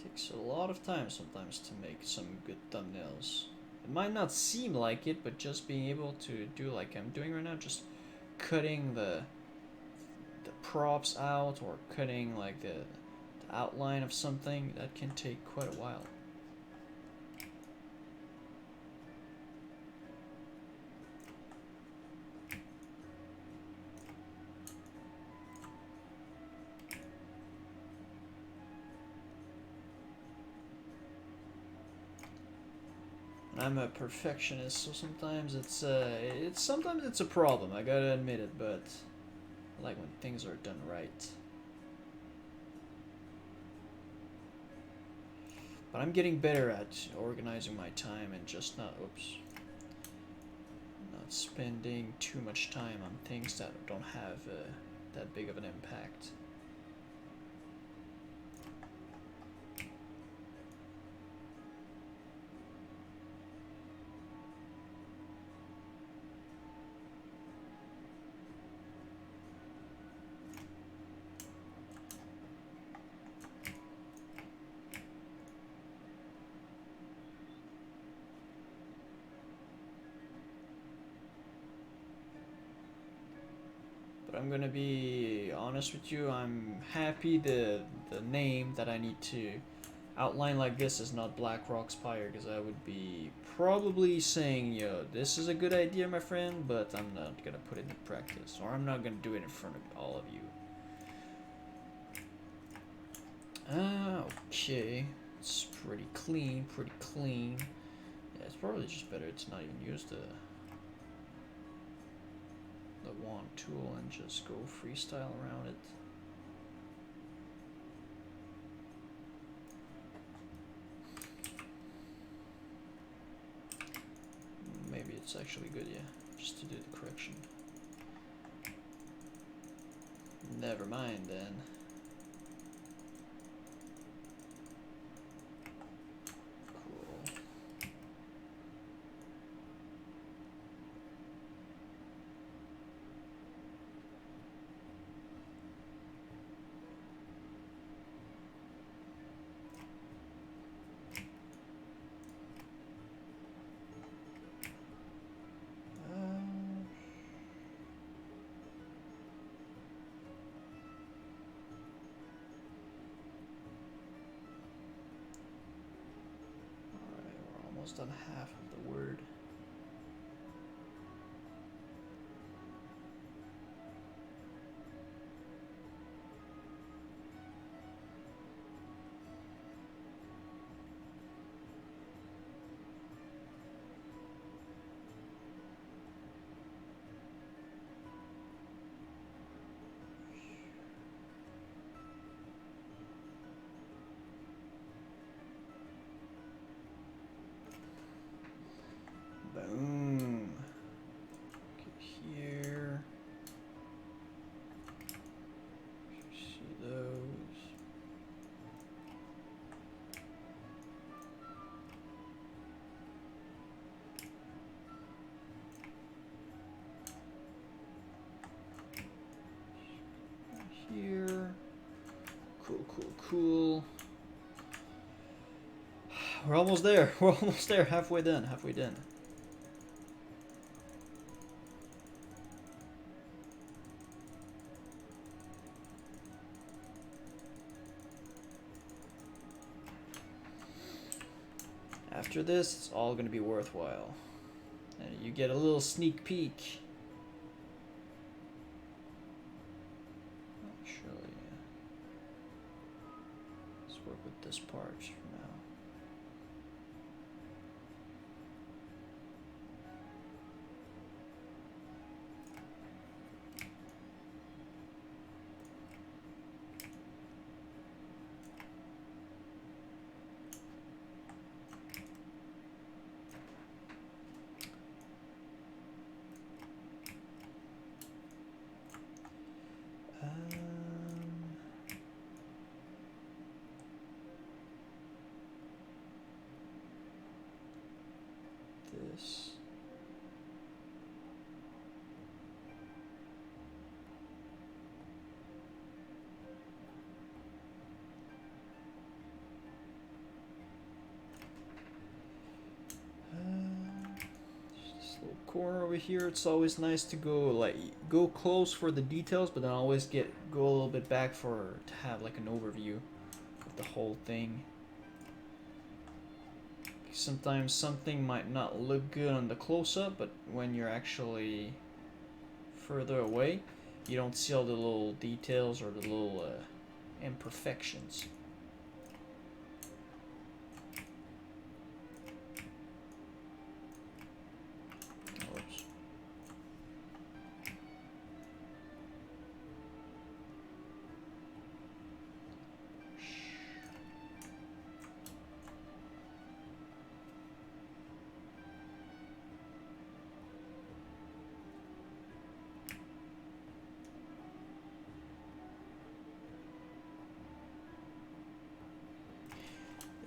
Takes a lot of time sometimes to make some good thumbnails. It might not seem like it, but just being able to do like I'm doing right now, just cutting the props out or cutting like the outline of something, that can take quite a while. I'm a perfectionist, so sometimes it's a problem. I gotta admit it, but I like when things are done right. But I'm getting better at organizing my time and just not spending too much time on things that don't have that big of an impact. I'm gonna be honest with you, I'm happy the name that I need to outline like this is not Blackrock Spire, because I would be probably saying, yo, this is a good idea, my friend, but I'm not gonna put it into practice, or I'm not gonna do it in front of all of you. Okay, it's pretty clean, Yeah, it's probably just better to not even use the wand tool and just go freestyle around it. Maybe it's actually good, yeah, just to do the correction. Never mind then. Cool. Almost done half of the word. Boom. Get here. See those. Here. Cool, cool, cool. We're almost there. We're almost there. Halfway done. Halfway done. After this, it's all going to be worthwhile. And you get a little sneak peek. Actually, let's work with this part for now. This. This little corner over here. It's always nice to go close for the details, but then always go a little bit back to have like an overview of the whole thing. Sometimes something might not look good on the close-up, but when you're actually further away, you don't see all the little details or the little imperfections. Oops.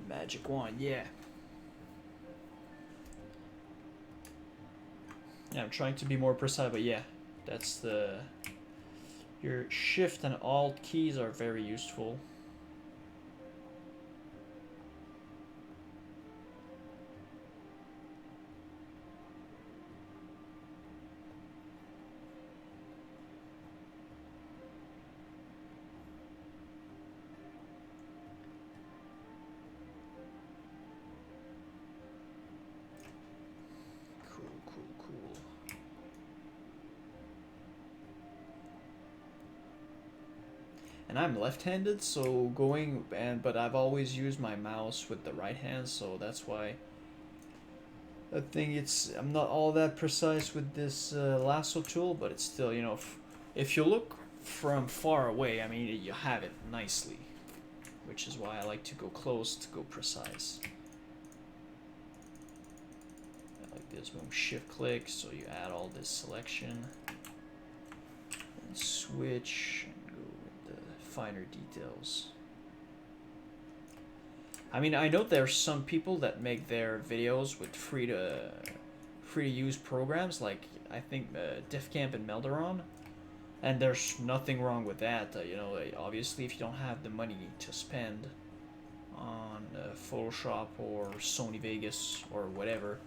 Magic wand, yeah. Yeah, I'm trying to be more precise, but yeah, that's your shift and alt keys are very useful. And I'm left-handed, so but I've always used my mouse with the right hand, so that's why I think I'm not all that precise with this lasso tool, but it's still, you know, if you look from far away, I mean, you have it nicely, which is why I like to go close to go precise. I like this, boom, shift click, so you add all this selection, and switch, and go with the finer details. I mean, I know there's some people that make their videos with free to use programs, like I think Diffcamp and Melderon, and there's nothing wrong with that. You know, obviously, if you don't have the money to spend on Photoshop or Sony Vegas or whatever,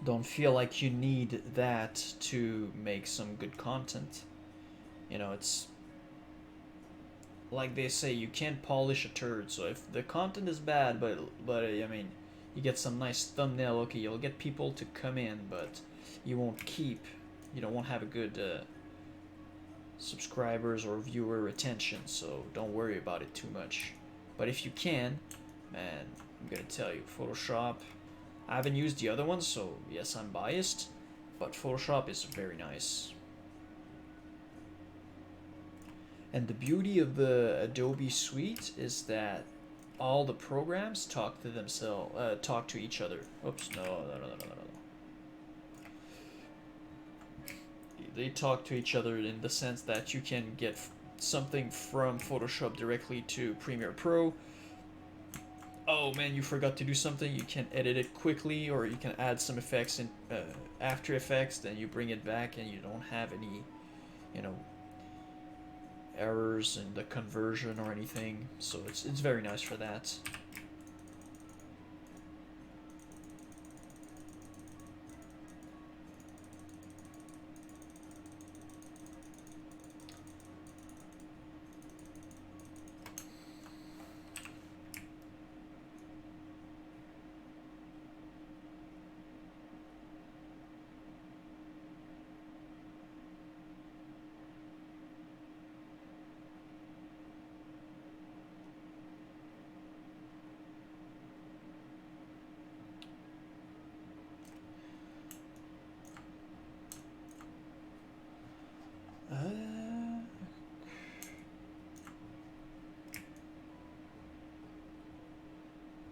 don't feel like you need that to make some good content. You know, it's like they say, you can't polish a turd. So if the content is bad, but I mean, you get some nice thumbnail, okay, you'll get people to come in, but you won't have a good subscribers or viewer retention. So don't worry about it too much. But if you can, man, I'm gonna tell you, Photoshop. I haven't used the other ones, so yes, I'm biased, but Photoshop is very nice. And the beauty of the Adobe suite is that all the programs talk to themselves, talk to each other. Oops, no. They talk to each other in the sense that you can get something from Photoshop directly to Premiere Pro. Oh man, you forgot to do something, you can edit it quickly, or you can add some effects in After Effects, then you bring it back and you don't have any, you know, errors in the conversion or anything, so it's very nice for that.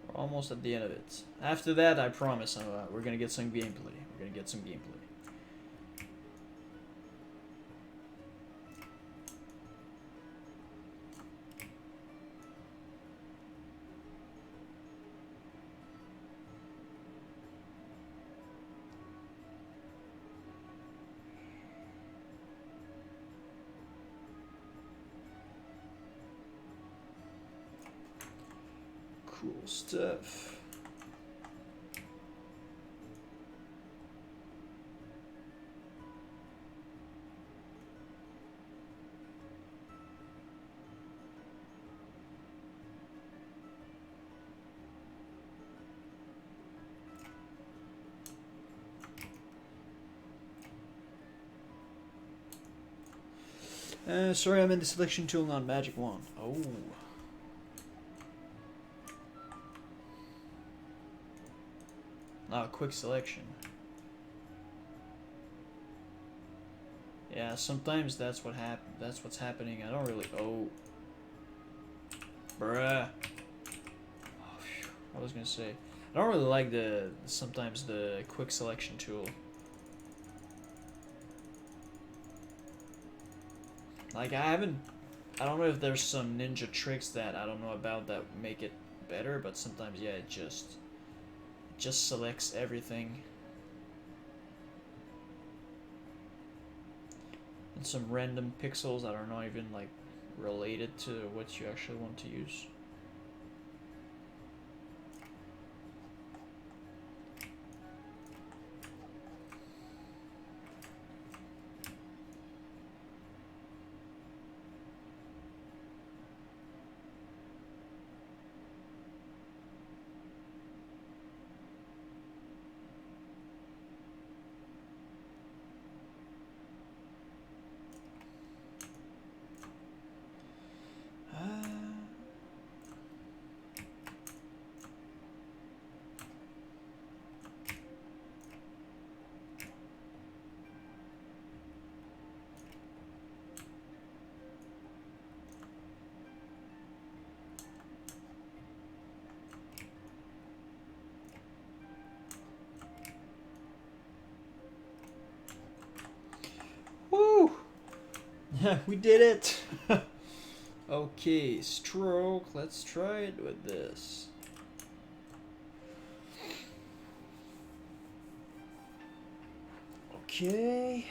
We're almost at the end of it. After that, I promise, we're gonna get some gameplay. Cool stuff. Sorry, I'm in the selection tool, not magic wand. Oh. Ah, quick selection. Yeah, sometimes that's what's happening. I don't really. Oh. Bruh. Oh, I was gonna say, I don't really like sometimes the quick selection tool. Like I don't know if there's some ninja tricks that I don't know about that make it better, but sometimes yeah, it just selects everything. And some random pixels that are not even like related to what you actually want to use. We did it! Okay, stroke. Let's try it with this. Okay.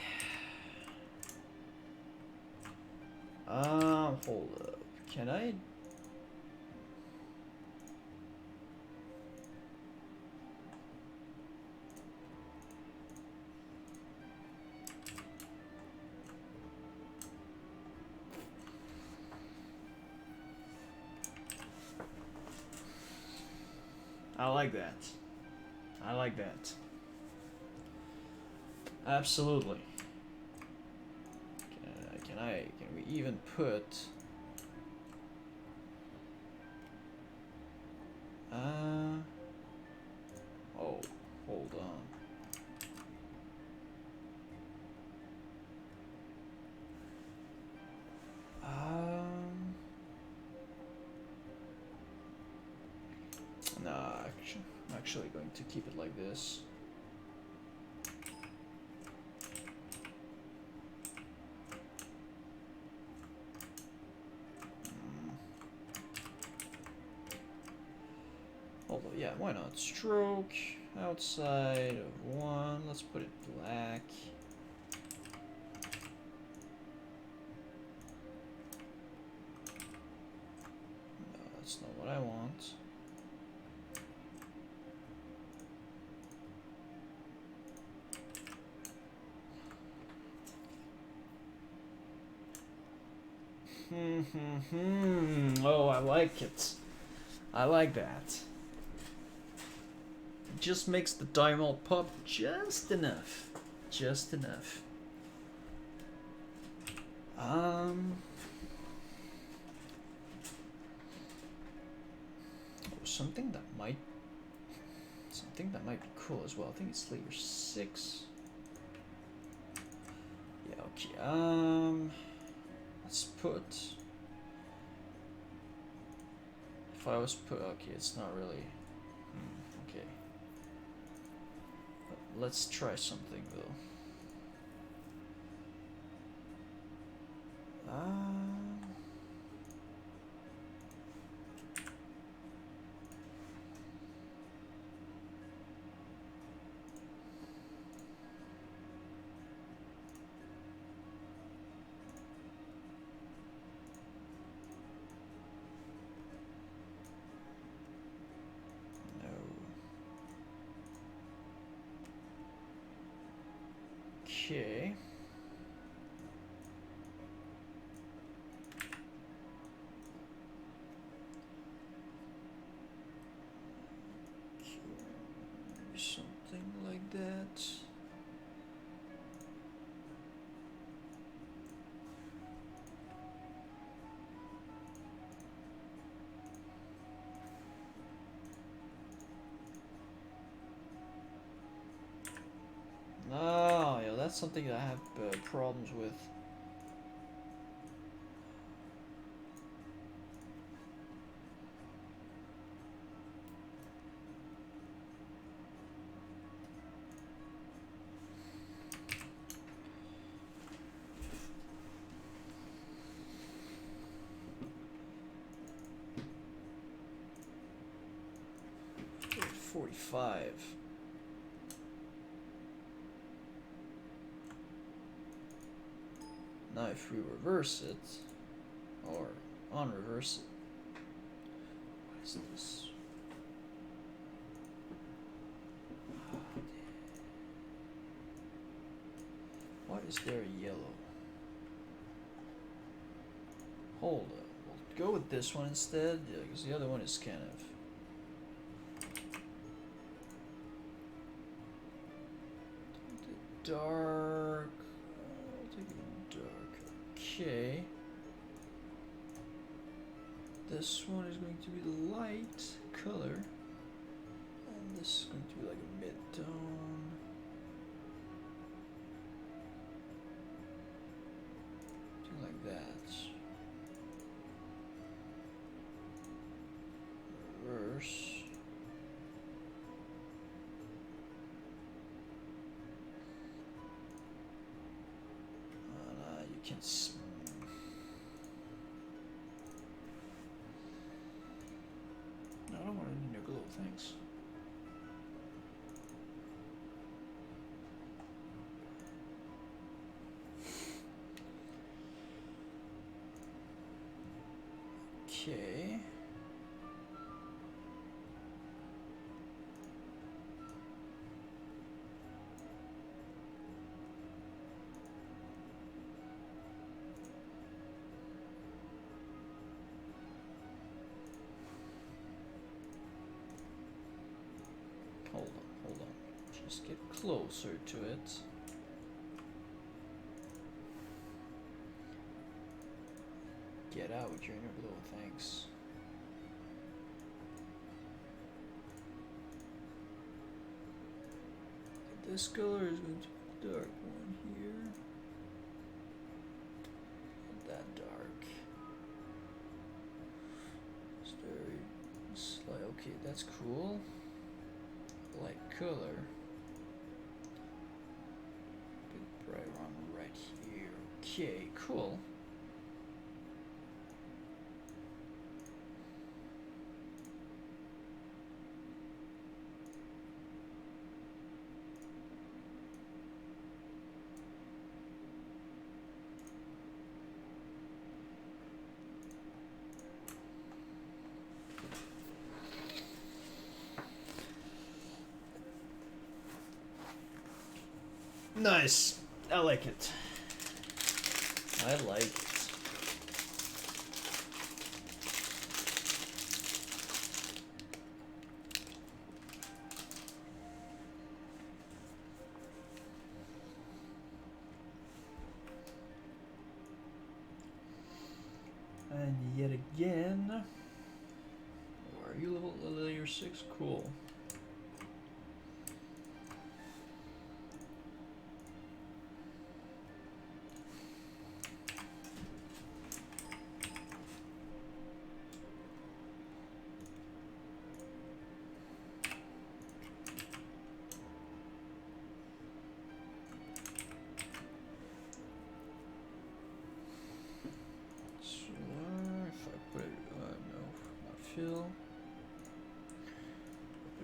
Hold up. Can I? I like that. I like that. Absolutely. Can we even put oh, hold on. Nah, I'm actually going to keep it like this. Although, yeah, why not? Stroke outside of 1. Let's put it black. No, that's not what I want. Oh, I like it. I like that. It just makes the diamond pop just enough. Just enough. Something that might be cool as well. I think it's layer 6. Yeah, okay. Let's put, if I was put, okay, it's not really, okay. But let's try something though. Okay. Something like that. Oh, yeah, that's something that I have problems with. We're at 45. Now if we reverse it, or unreverse it, what is this? Why is there yellow? Hold up, we'll go with this one instead, because the other one is kind of... dark. I'll take it dark. Okay. This one is going to be the light color, and this is going to be like a mid-tone. Something like that. Reverse. You can smell Hold on, hold on. Just get closer to it. Get out with your inner glow, thanks. This color is going to be the dark one here. Not that dark. It's very slight. Okay, that's cool. Light color. Bit bright one right here. Okay, cool. Nice. I like it. I like it. And yet again. Are you level layer 6? Cool.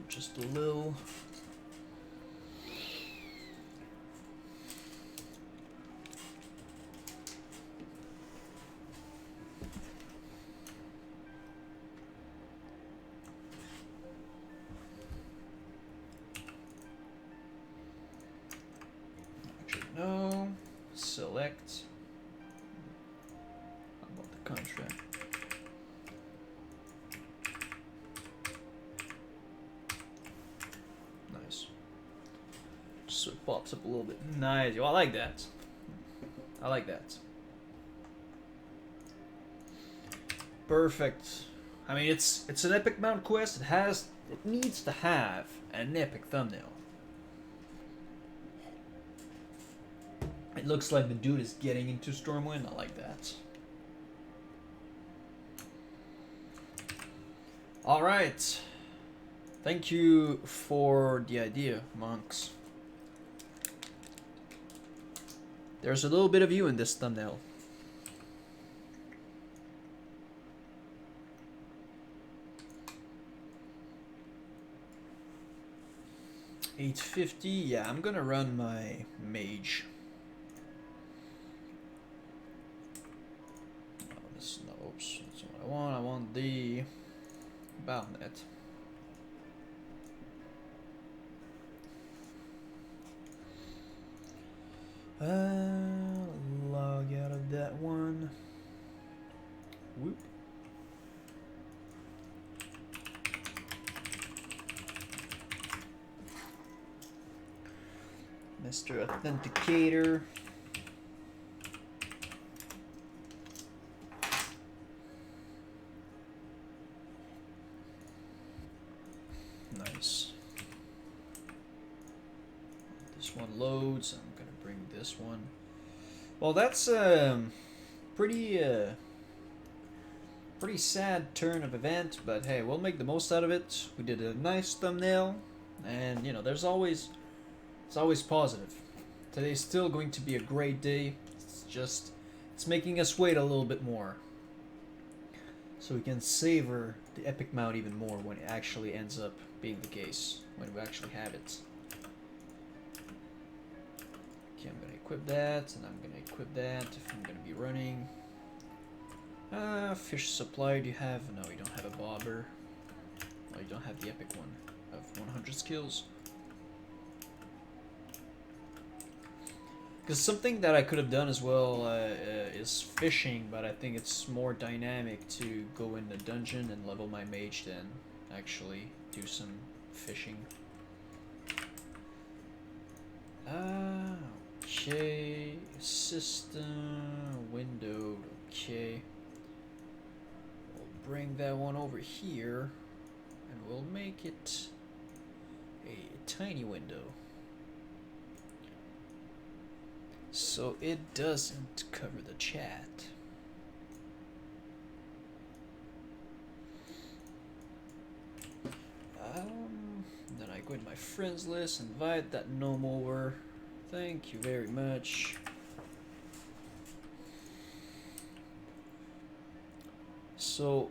Just a little. Actually, no. Select. How about the contract? So it pops up a little bit. Nice. Well, I like that. I like that. Perfect. I mean, it's an epic mount quest. It needs to have an epic thumbnail. It looks like the dude is getting into Stormwind. I like that. All right. Thank you for the idea, monks. There's a little bit of you in this thumbnail. $8.50. Yeah, I'm gonna run my mage. Oh, this is not. Oops, that's not what I want. I want the Battlenet. Log out of that one. Whoop. Mr. Authenticator. Nice. This one loads. I'm gonna bring this one. Well, that's pretty pretty sad turn of event, but hey, we'll make the most out of it. We did a nice thumbnail, and you know, it's always positive. Today's still going to be a great day. It's making us wait a little bit more, so we can savor the epic mount even more when it actually ends up being the case, when we actually have it. Okay, I'm gonna equip that, and I'm gonna equip that if I'm gonna be running. Fish supply, do you have? No, you don't have a bobber. Oh, you don't have the epic one of 100 skills. Because something that I could have done as well is fishing, but I think it's more dynamic to go in the dungeon and level my mage than actually do some fishing. Okay, system window. Okay, we'll bring that one over here, and we'll make it a tiny window, so it doesn't cover the chat. Then I go in my friends list, invite that gnome over. Thank you very much. So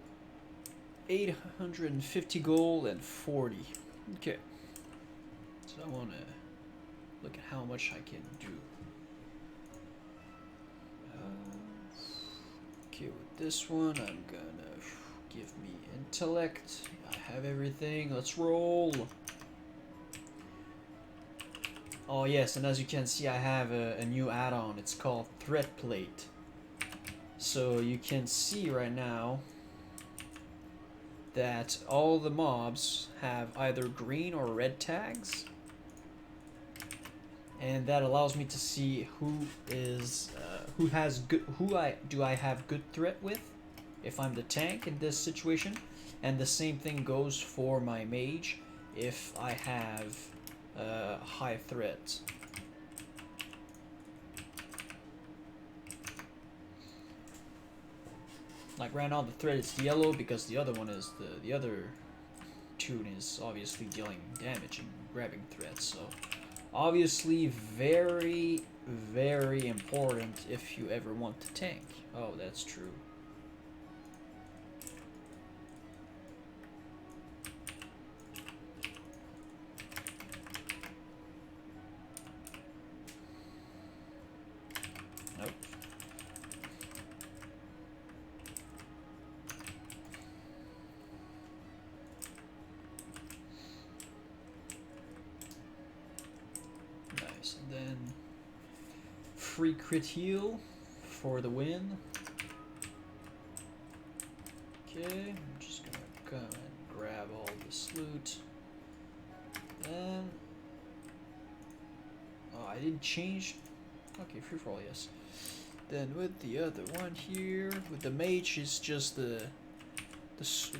850 gold and 40. Okay. So I want to look at how much I can do. Okay, with this one, I'm gonna give me intellect. I have everything. Let's roll. Oh yes, and as you can see, I have a new add-on. It's called Threat Plate. So you can see right now that all the mobs have either green or red tags, and that allows me to see who I have good threat with, if I'm the tank in this situation, and the same thing goes for my mage if I have high threat. Like right now the threat is yellow because the other one is the other tune is obviously dealing damage and grabbing threats, so obviously very, very important if you ever want to tank. Oh, that's true. Nope. Nice, and then free crit heal for the win. Okay, I'm just gonna come and grab all this loot. Then, oh, I didn't change. Okay, free for all, yes. Then with the other one here, with the mage, it's just the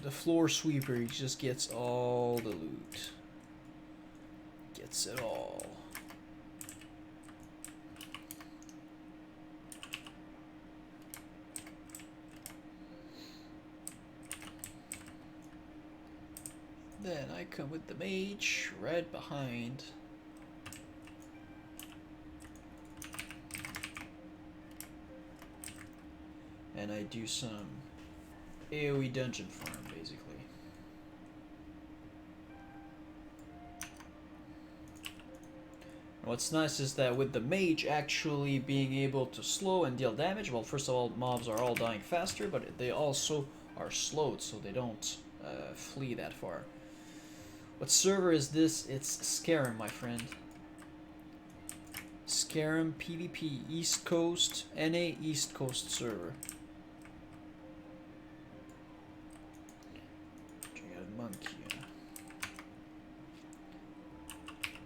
floor sweeper. He just gets all the loot. Gets it all. Then I come with the mage right behind. And I do some AoE dungeon farm, basically. And what's nice is that with the mage actually being able to slow and deal damage, well, first of all, mobs are all dying faster, but they also are slowed, so they don't flee that far. What server is this? It's Scarum, my friend. Scarum PvP East Coast, NA East Coast server. Monkey.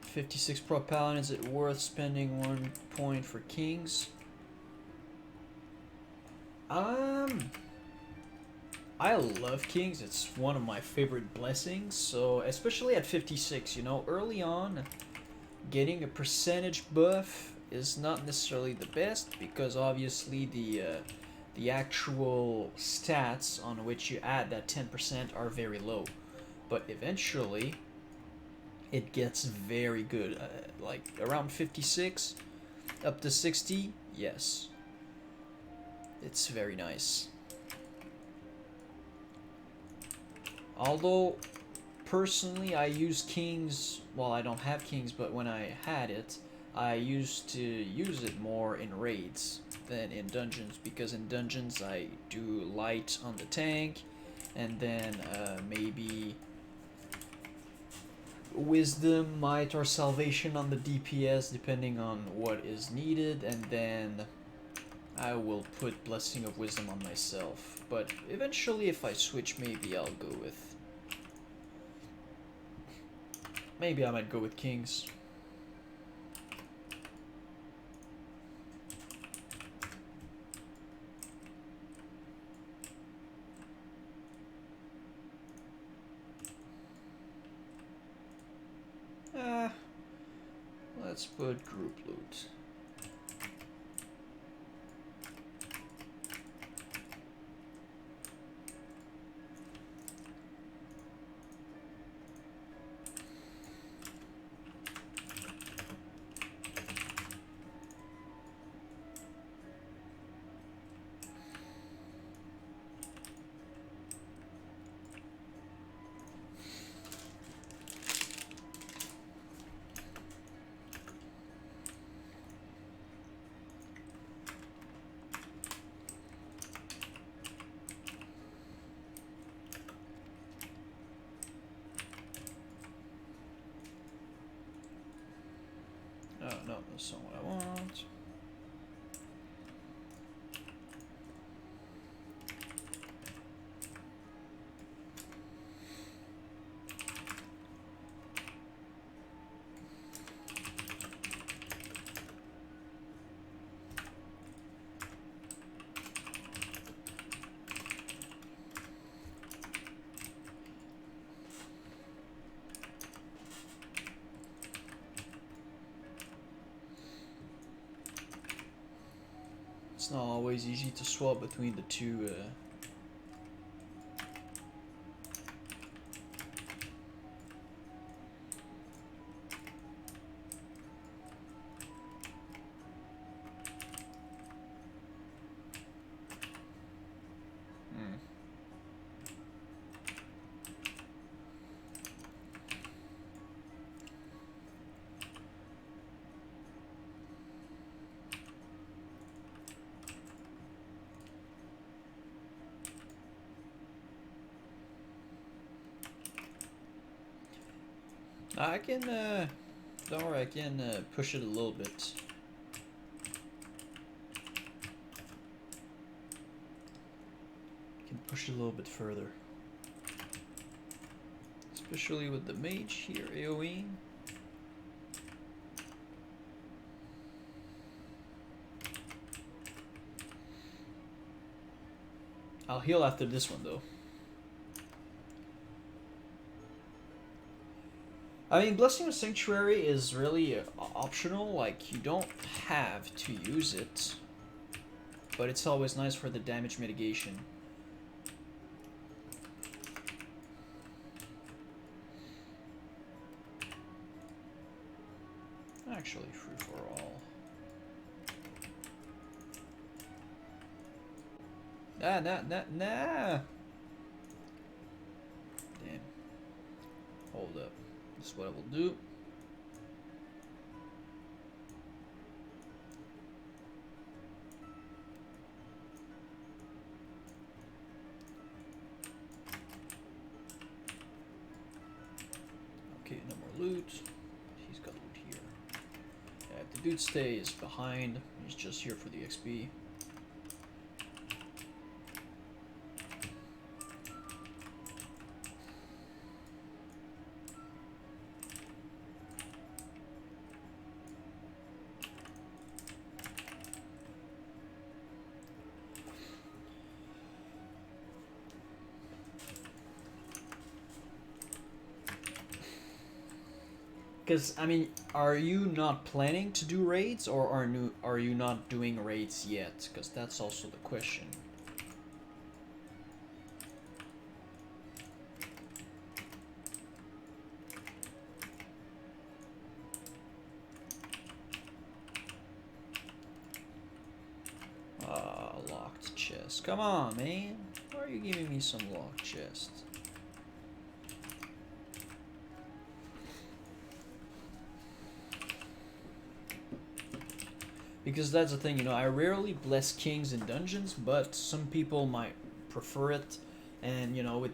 56 pro paladin. Is it worth spending 1 point for kings? I love kings. It's one of my favorite blessings. So especially at 56, you know, early on, getting a percentage buff is not necessarily the best because obviously the actual stats on which you add that 10% are very low. But eventually, it gets very good. Like around 56, up to 60, yes. It's very nice. Although, personally, I use kings, well, I don't have kings, but when I had it, I used to use it more in raids than in dungeons, because in dungeons I do light on the tank, and then maybe wisdom, might, or salvation on the DPS, depending on what is needed, and then I will put Blessing of Wisdom on myself. But eventually, if I switch, maybe I'll go with... Maybe I might go with Kings. Let's put group loot. Oh, no, that's not what I want. It's not always easy to swap between the two. I can, don't worry, I can push it a little bit. I can push it a little bit further. Especially with the mage here, AoE. I'll heal after this one though. I mean, Blessing of Sanctuary is really optional, like, you don't have to use it, but it's always nice for the damage mitigation. Actually, free for all. Nah. Damn. Hold up. This is what I will do. Okay, no more loot. He's got loot here. If the dude stays behind, he's just here for the XP. Because, I mean, are you not planning to do raids, or are you not doing raids yet? Because that's also the question. Ah, locked chest. Come on, man. Why are you giving me some locked chest? Because that's the thing, you know, I rarely bless kings in dungeons, but some people might prefer it, and you know,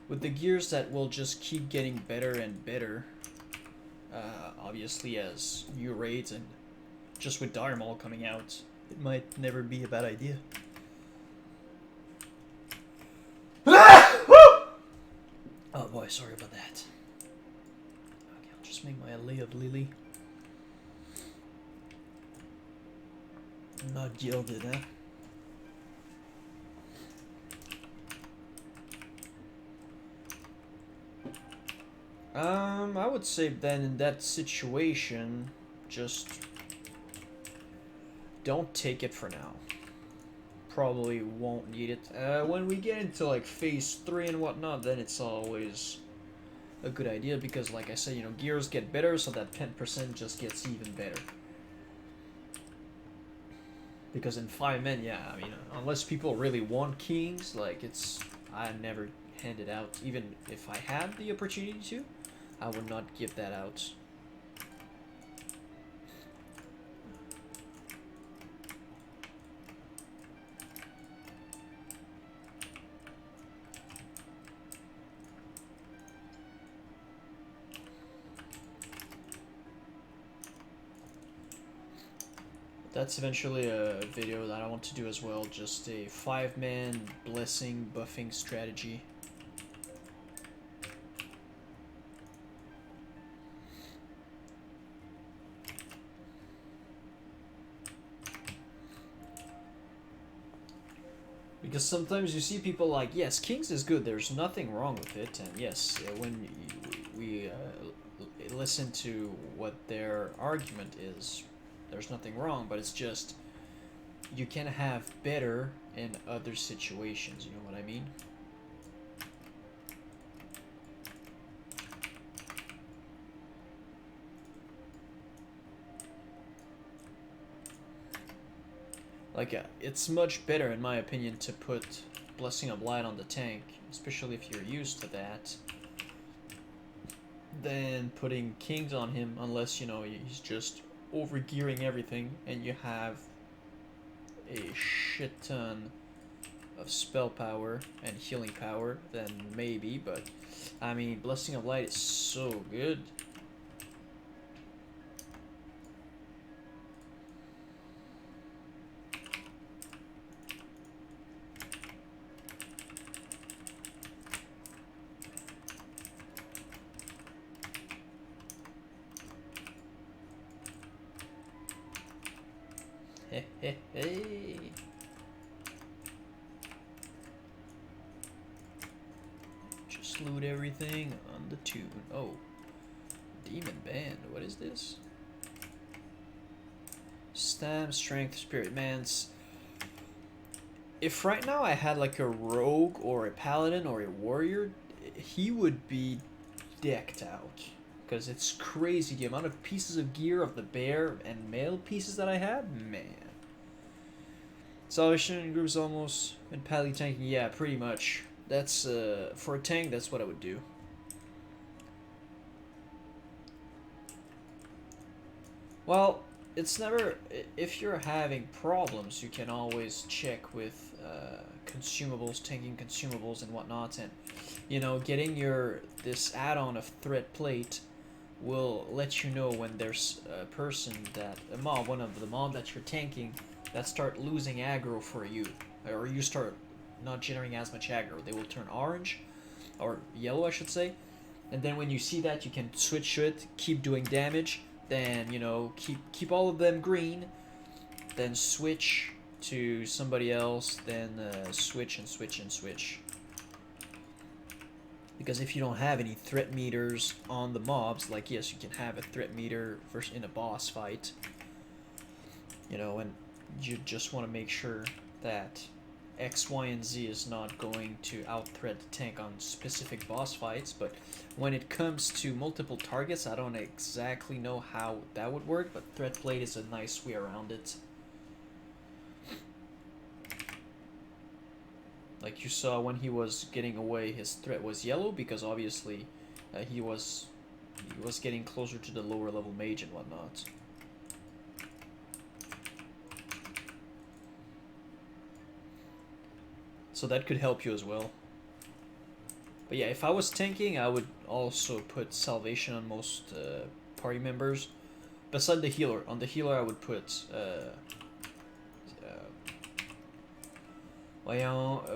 with the gears that will just keep getting better and better, obviously as new raids and just with Dire Maul coming out, it might never be a bad idea. Oh boy, sorry about that. Okay, I'll just make my Alley of Lily. Not gilded, huh? I would say then in that situation, just don't take it for now. Probably won't need it. When we get into like phase 3 and whatnot, then it's always a good idea because, like I said, you know, gears get better, so that 10% just gets even better. Because in 5 men, yeah, I mean, unless people really want kings, like I never hand it out. Even if I had the opportunity to, I would not give that out. That's eventually a video that I want to do as well, just a 5-man blessing buffing strategy. Because sometimes you see people like, yes, Kings is good, there's nothing wrong with it, and yes, when we listen to what their argument is, there's nothing wrong, but it's just, you can have better in other situations, you know what I mean? Like, it's much better, in my opinion, to put Blessing of Light on the tank, especially if you're used to that, than putting Kings on him, unless, you know, he's just overgearing everything, and you have a shit ton of spell power and healing power, then maybe, but, I mean, Blessing of Light is so good. Hey. Just loot everything on the tune. Oh. Demon Band. What is this? Stam, Strength, Spirit Man's. If right now I had like a rogue or a paladin or a warrior, he would be decked out. Because it's crazy the amount of pieces of gear of the bear and male pieces that I have. Man. Salvation groups almost and pally tanking. Yeah, pretty much. That's for a tank. That's what I would do. Well, it's never. If you're having problems, you can always check with consumables, tanking consumables and whatnot, and you know, getting this add-on of threat plate will let you know when there's a person that one of the mob that you're tanking that start losing aggro for you, or you start not generating as much aggro. They will turn orange, or yellow I should say, and then when you see that, you can switch to it, keep doing damage, then, you know, keep all of them green, then switch to somebody else, then switch and switch and switch. Because if you don't have any threat meters on the mobs, like, yes, you can have a threat meter in a boss fight, you know, and you just want to make sure that X, Y, and Z is not going to out-threat the tank on specific boss fights, but when it comes to multiple targets, I don't exactly know how that would work, but threat plate is a nice way around it. Like you saw when he was getting away, his threat was yellow because obviously he was getting closer to the lower level mage and whatnot. So that could help you as well. But yeah, if I was tanking, I would also put salvation on most party members. Beside the healer, on the healer I would put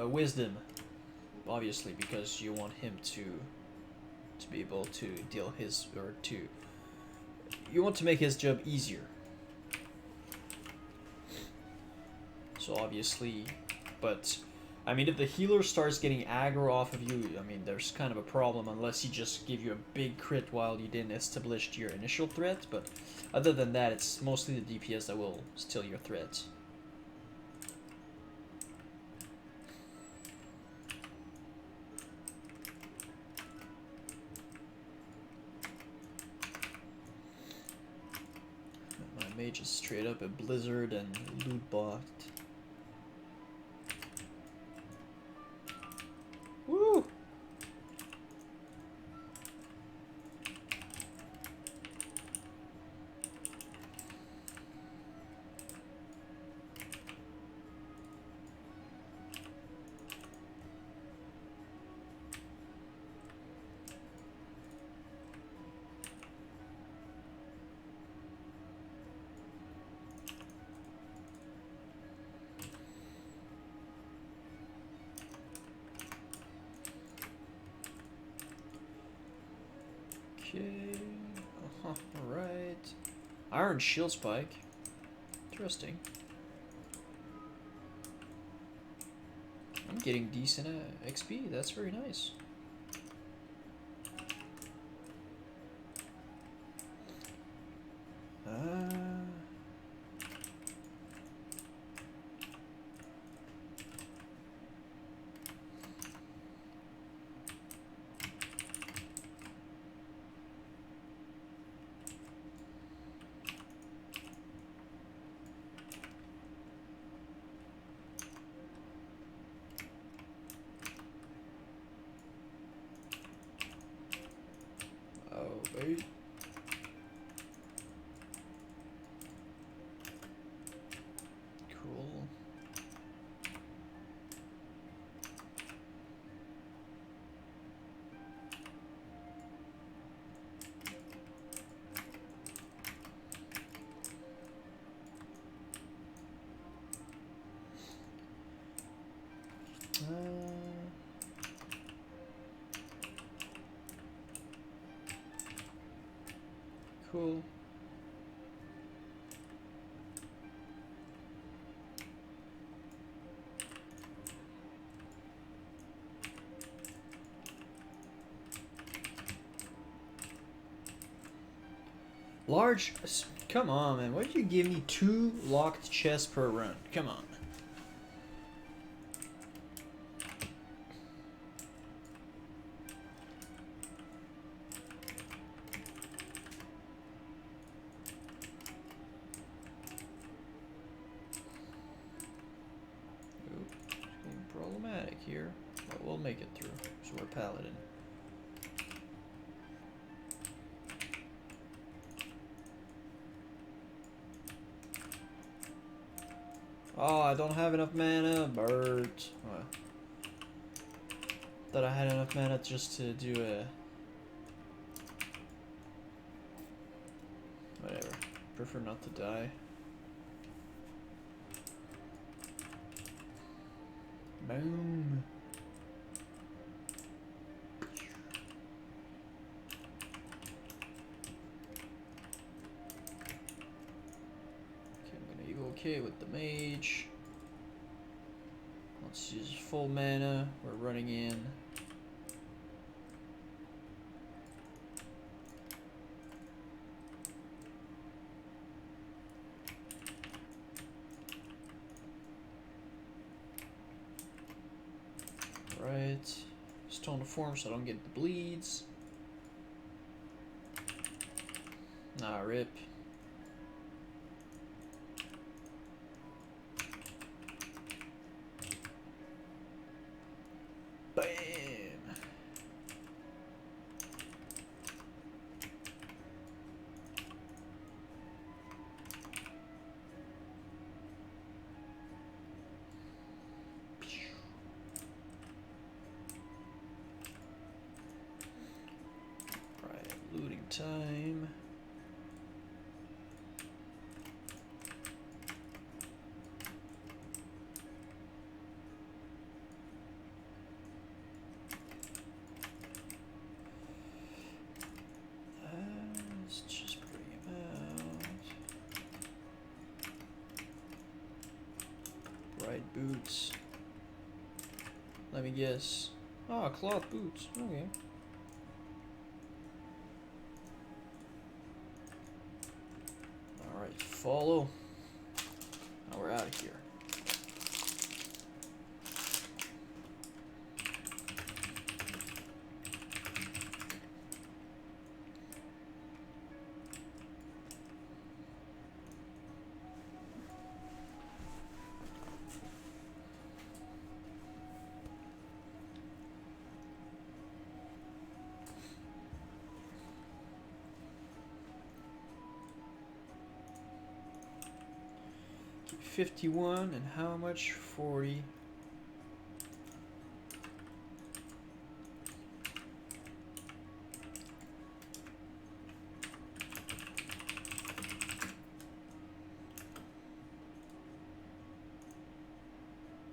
wisdom, obviously, because you want him to be able to deal his, or to, you want to make his job easier. So obviously, but I mean, if the healer starts getting aggro off of you, I mean, there's kind of a problem unless he just give you a big crit while you didn't establish your initial threat, but other than that, it's mostly the DPS that will steal your threats. My mage is straight up a blizzard and loot bot. Woo! Okay. Alright. Iron shield spike. Interesting. I'm getting decent XP. That's very nice. Wait. Cool. Cool. Large. Come on, man. Why did you give me 2 locked chests per run? Come on. Problematic here, but we'll make it through. So we're paladin. Oh, I don't have enough mana, Bert. Well, thought I had enough mana just to do a... Whatever. Prefer not to die. Boom. Okay, I'm gonna go okay with the mage. Let's use full mana. We're running in. Right. Stone to form so I don't get the bleeds. Nah, rip. Bam! Looting time. Let's just bring him out. Bright boots. Let me guess. Ah, cloth boots. Okay. Alright, follow. Now we're out of here. $51 and how much? 40.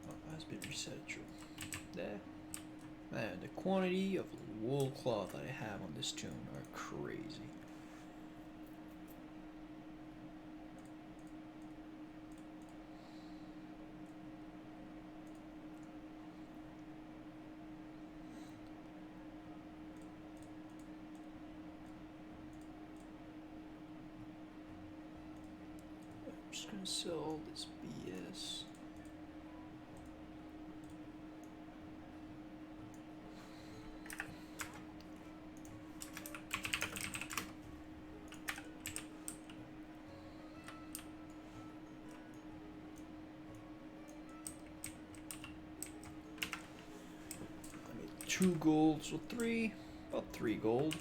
Oh, has been reset. True. There. Man, the quantity of wool cloth that I have on this tune are crazy. I'm just gonna sell all this BS. I made 2 gold, so 3, about 3 gold.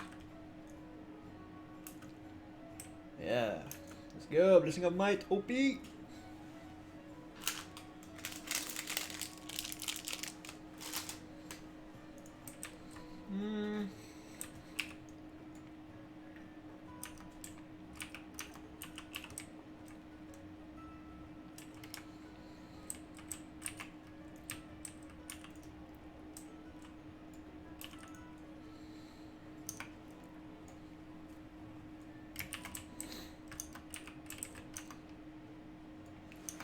Yeah, let's go. Blessing of Might, OP.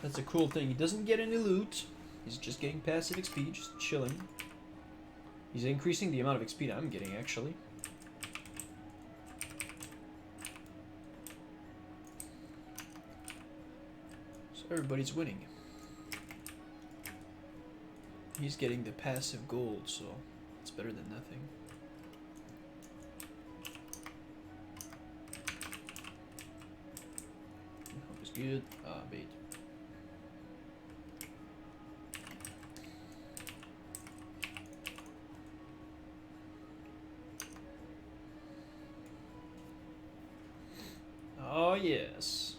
That's a cool thing. He doesn't get any loot. He's just getting passive XP, just chilling. He's increasing the amount of XP I'm getting, actually. So everybody's winning. He's getting the passive gold, so it's better than nothing. Hope is good. Ah, bait. Oh, yes.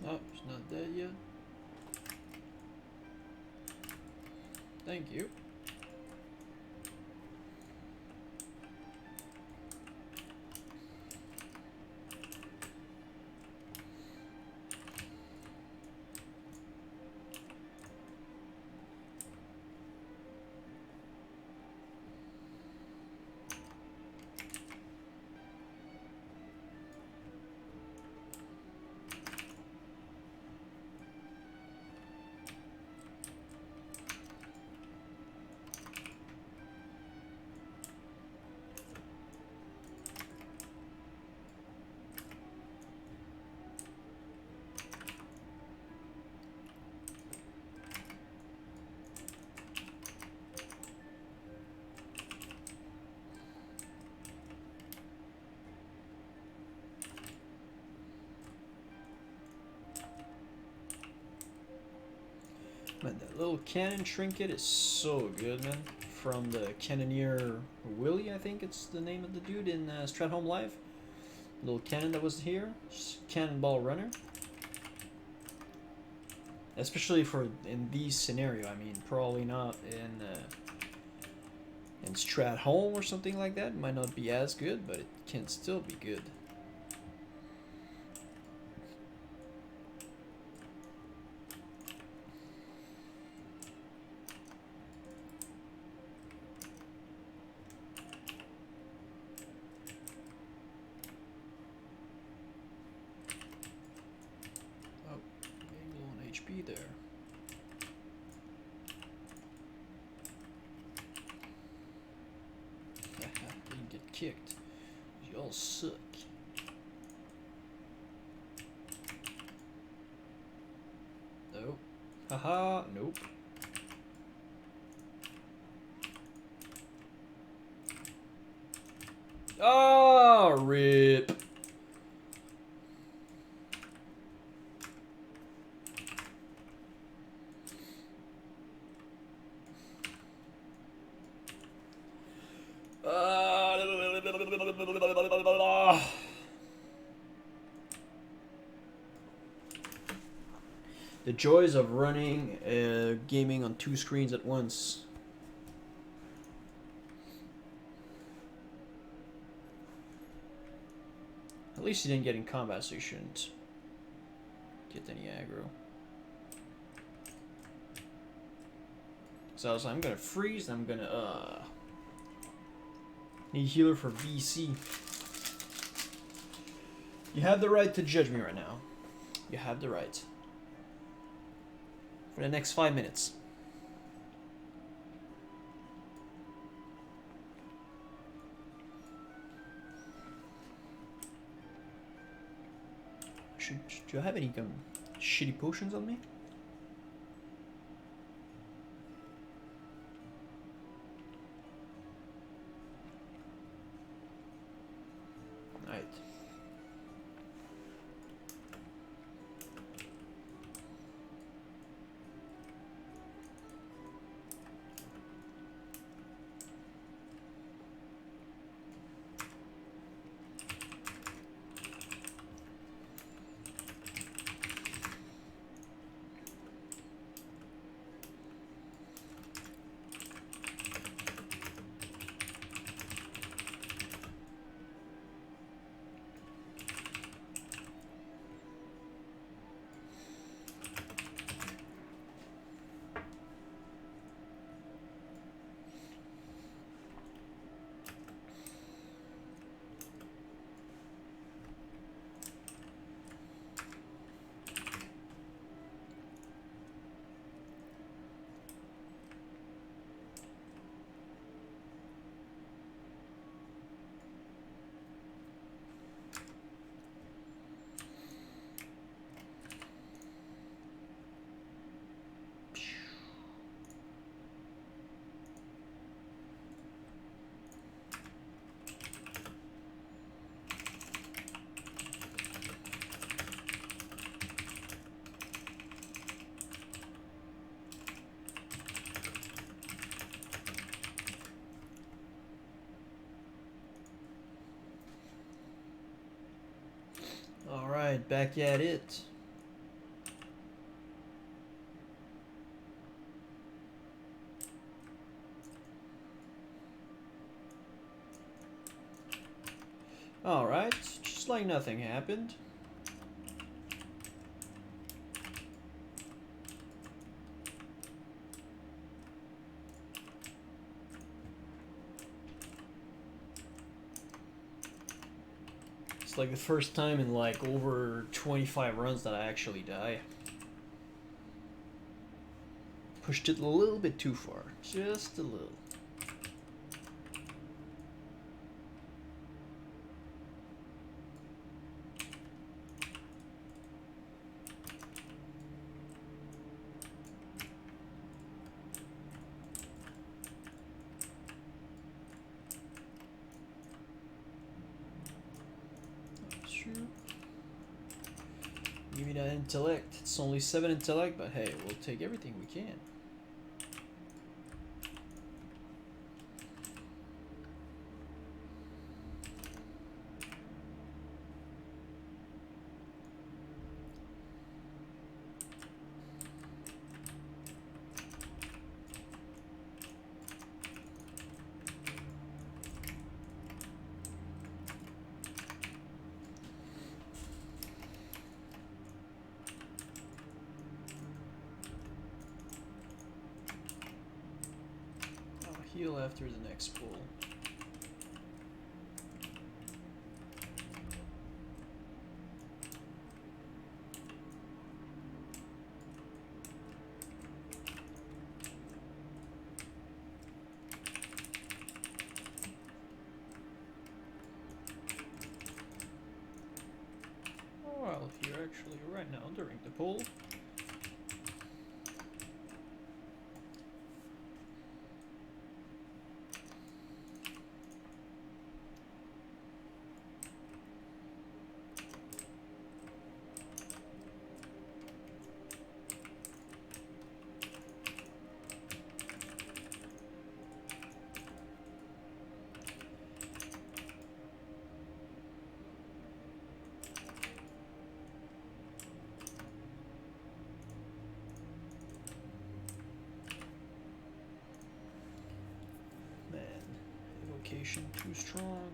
Oh, it's not dead yet. Thank you. Man, that little cannon trinket is so good, man. From the Cannoneer Willie, I think it's the name of the dude in Stratholme Live. Little cannon that was here. Cannonball runner. Especially for in these scenario, I mean, probably not in Stratholme or something like that. It might not be as good, but it can still be good. Oh, getting low on HP there. Didn't get kicked. Y'all suck. Nope. Haha, nope. Ah, rip. The joys of running gaming on 2 screens at once. At least you didn't get in combat, so you shouldn't get any aggro. So I was like, I'm gonna freeze, and I'm gonna need healer for VC. You have the right to judge me right now. You have the right. For the next 5 minutes. Do I have any shitty potions on me? Alright. Alright, back at it. Alright, just like nothing happened. It's like the first time in like over 25 runs that I actually die. Pushed it a little bit too far. Just a little. Give me that intellect. It's only 7 intellect, but hey, we'll take everything we can. Heal after the next pull. Oh, I'll heal actually right now during the pull. Too strong.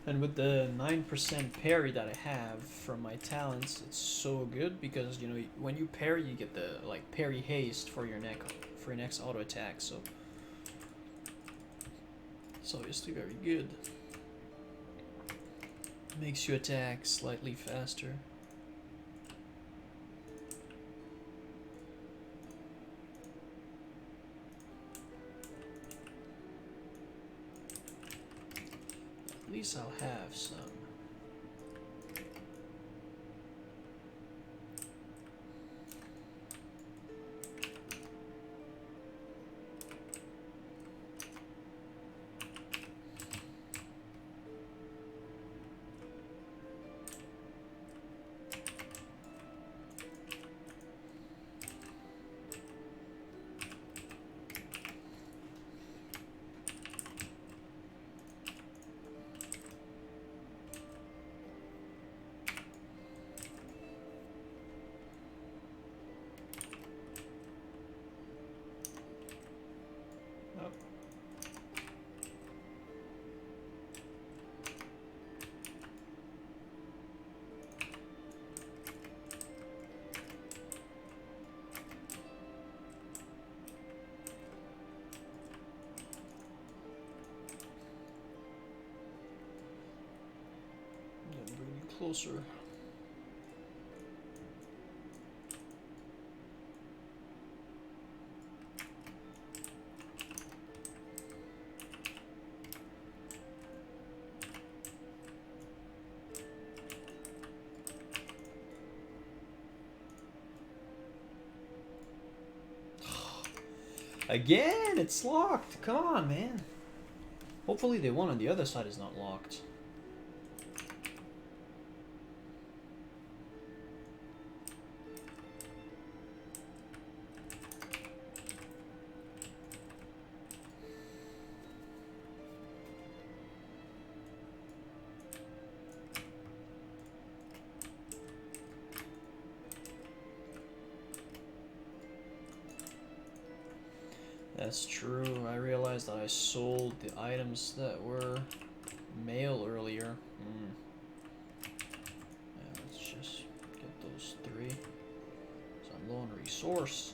And with the 9% parry that I have from my talents, it's so good because, you know, when you parry, you get the like parry haste for your next auto attack. So it's obviously very good. Makes you attack slightly faster. At least I'll have some. Closer. Again, it's locked. Come on, man. Hopefully the one on the other side is not locked. That's true. I realized that I sold the items that were Maul earlier. Yeah, let's just get those 3. So I'm low on resource.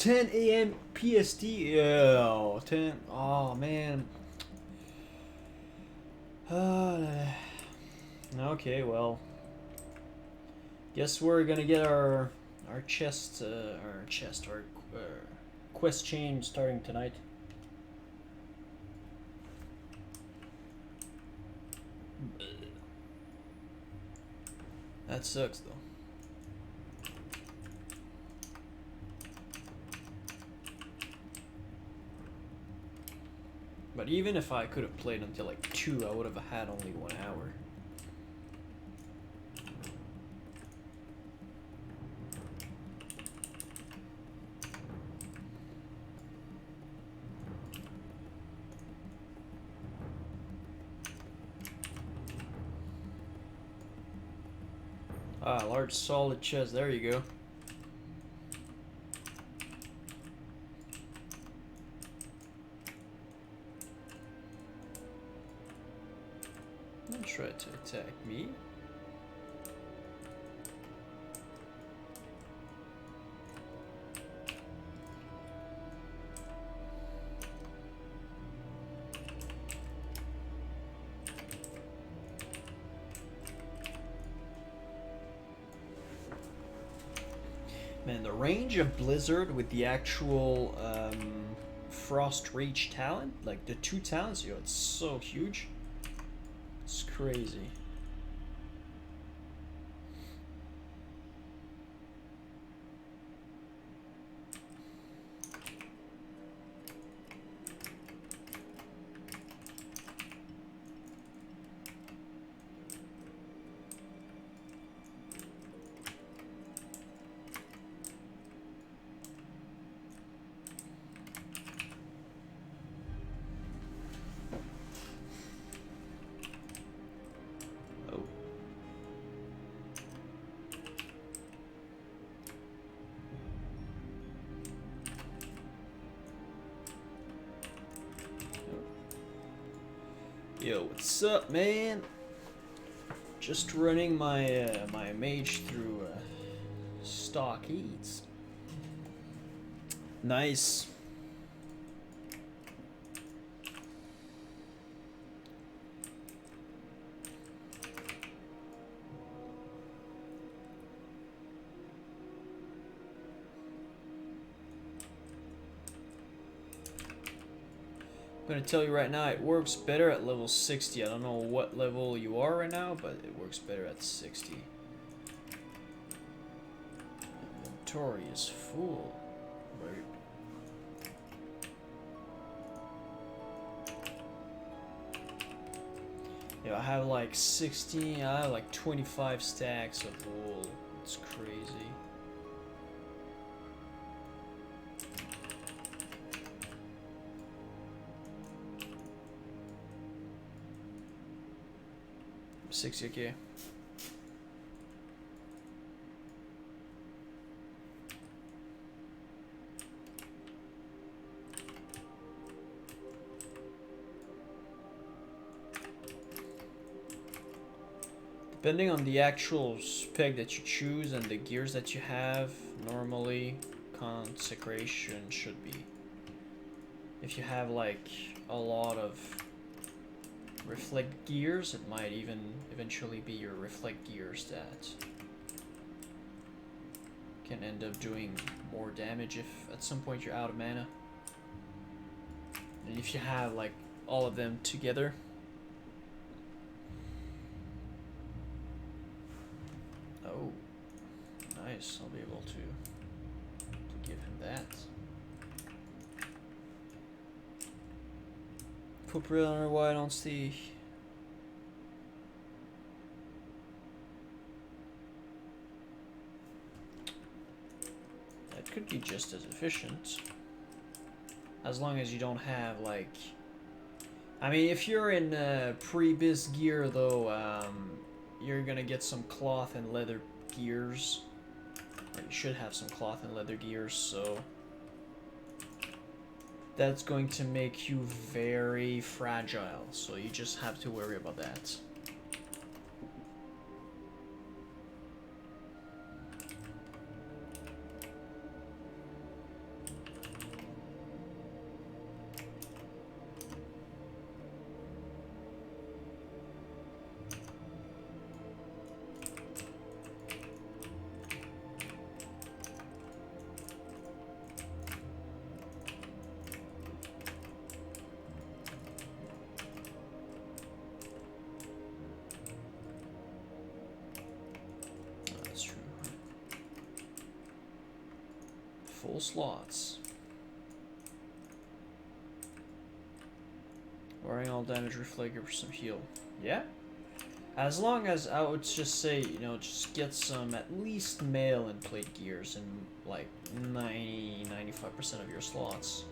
10 a.m. PST. Yeah, 10. Oh man. Okay, well. Guess we're gonna get our quest chain starting tonight. That sucks though. But even if I could have played until like 2, I would have had only 1 hour. Ah, large solid chest, there you go. Don't try to attack me. Man, the range of Blizzard with the actual Frost Rage talent, like the 2 talents, yo, it's so huge. It's crazy. Yo, what's up, man? Just running my my mage through stock eats. Nice. I'm gonna tell you right now, it works better at level 60. I don't know what level you are right now, but it works better at 60. Inventory is full. Right. Yeah, I have like 16, I have like 25 stacks of wool. It's crazy. Okay. Depending on the actual spec that you choose and the gears that you have, normally consecration should be. If you have like a lot of reflect gears, it might even eventually be your reflect gears that can end up doing more damage if at some point you're out of mana. And if you have like all of them together. Oh, nice. I'll be able to give him that. Popular wide on Steve. That could be just as efficient. As long as you don't have like... I mean, if you're in pre-biz gear though, you're gonna get some cloth and leather gears. Or you should have some cloth and leather gears, so... that's going to make you very fragile, so you just have to worry about that. full slots. Wearing all damage reflector for some heal. Yeah? As long as, I would just say, you know, just get some at least mail and plate gears in like 90-95% of your slots.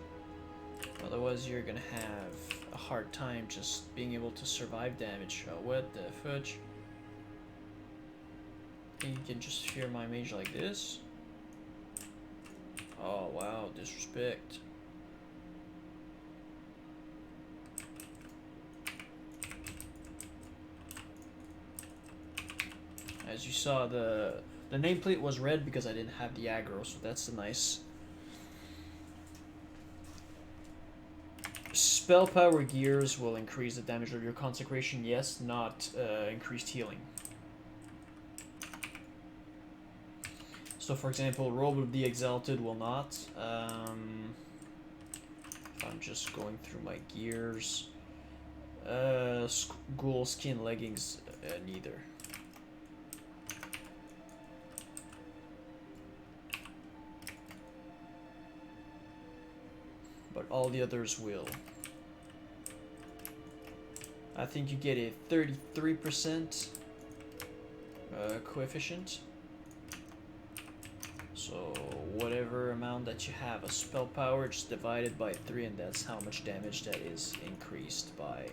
Otherwise you're gonna have a hard time just being able to survive damage. Oh, what the fudge? Think you can just fear my mage like this? Oh wow, disrespect. As you saw, the nameplate was red because I didn't have the aggro, so that's a nice. Spell power gears will increase the damage of your consecration, yes, not increased healing. So for example, Robe of the Exalted will not. If I'm just going through my gears. Ghoul Skin Leggings, neither. But all the others will. I think you get a 33% coefficient. So whatever amount that you have of spell power, just divided by 3, and that's how much damage that is increased by.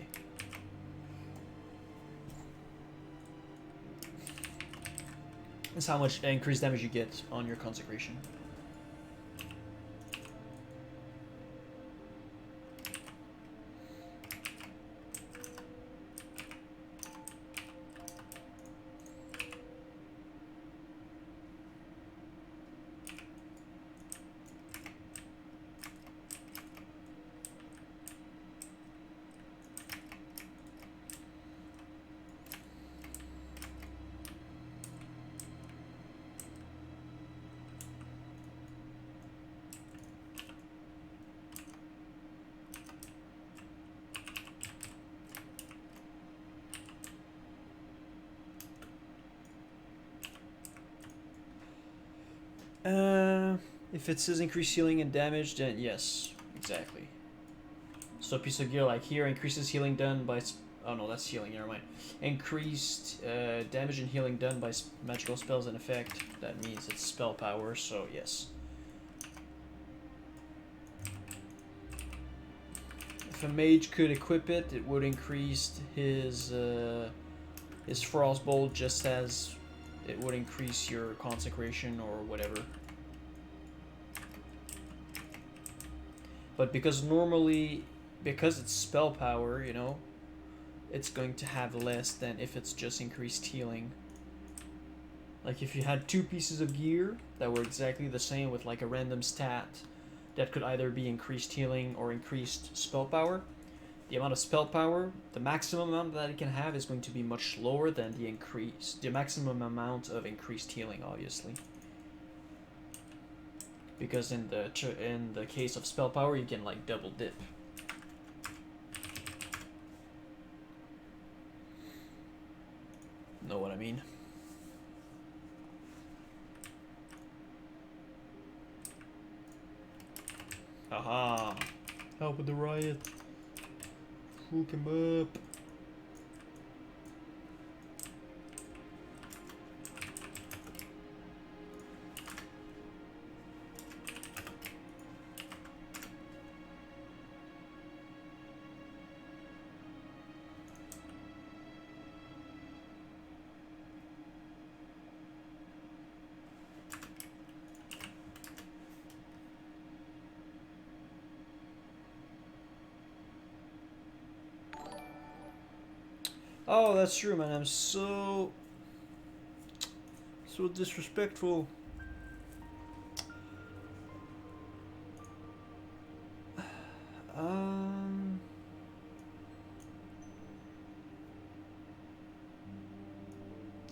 That's how much increased damage you get on your consecration. If it says increase healing and damage, then yes, exactly. So a piece of gear like here increases healing done by... Oh no, that's healing, never mind. Increased damage and healing done by magical spells and effect. That means it's spell power, so yes. If a mage could equip it, it would increase his Frostbolt just as it would increase your consecration or whatever. But because normally, because it's spell power, you know, it's going to have less than if it's just increased healing. Like if you had 2 pieces of gear that were exactly the same with like a random stat that could either be increased healing or increased spell power, the amount of spell power, the maximum amount that it can have is going to be much lower than the maximum amount of increased healing, obviously. Because in the case of spell power, you can like double dip. Know what I mean? Aha! Help with the riot. Hook him up. Oh, that's true, man. I'm so disrespectful.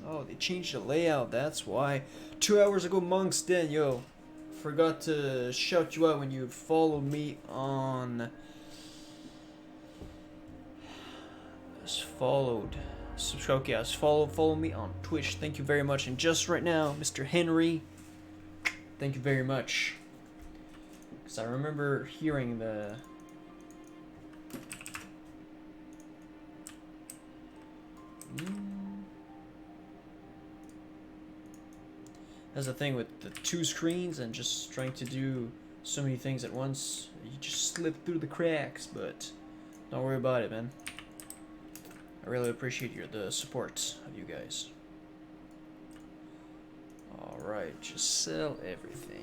Oh, they changed the layout. That's why. 2 hours ago, monks. Then yo, forgot to shout you out when you followed me on. Subscribe, yes, follow me on Twitch. Thank you very much. And just right now, Mr. Henry, thank you very much. Because I remember hearing the... That's the thing with the 2 screens and just trying to do so many things at once. You just slip through the cracks, but don't worry about it, man. I really appreciate the support of you guys. Alright, just sell everything.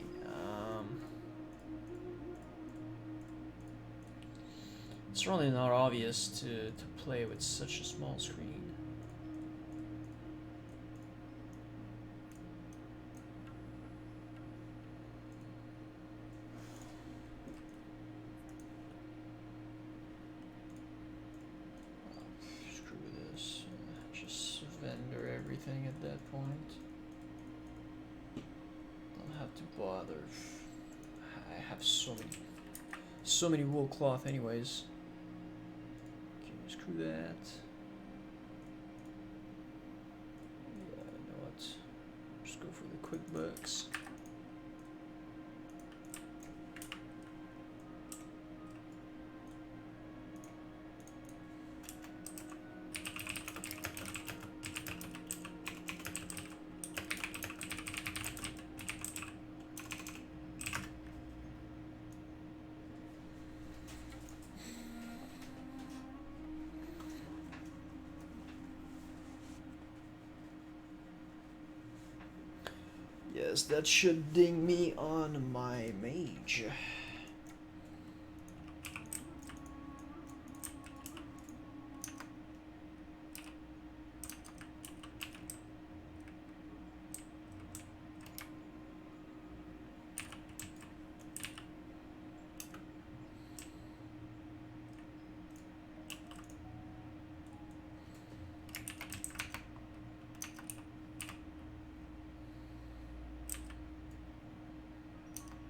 It's really not obvious to play with such a small screen. Everything at that point. Don't have to bother. I have so many wool cloth anyways. Okay, screw that. Yeah, you know what? Just go for the quick bucks. Yes, that should ding me on my mage.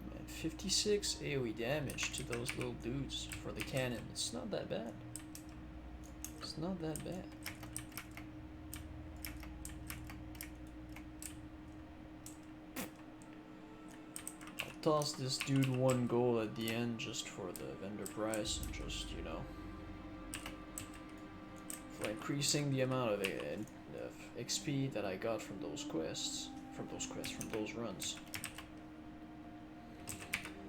Man, 56 AoE damage to those little dudes for the cannon. It's not that bad. It's not that bad. Toss this dude 1 gold at the end just for the vendor price and just, you know, for increasing the amount of XP that I got from those quests, from those runs.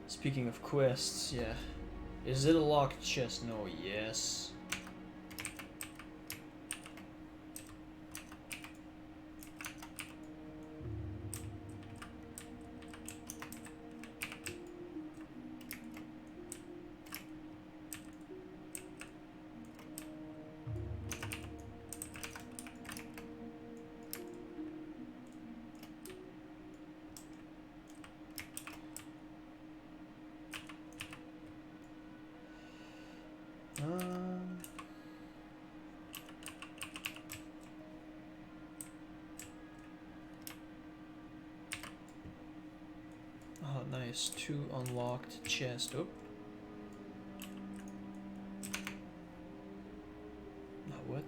Speaking of quests, yeah. Is it a locked chest? No, yes. Oh, nice. 2 unlocked chest. Oh. Now what?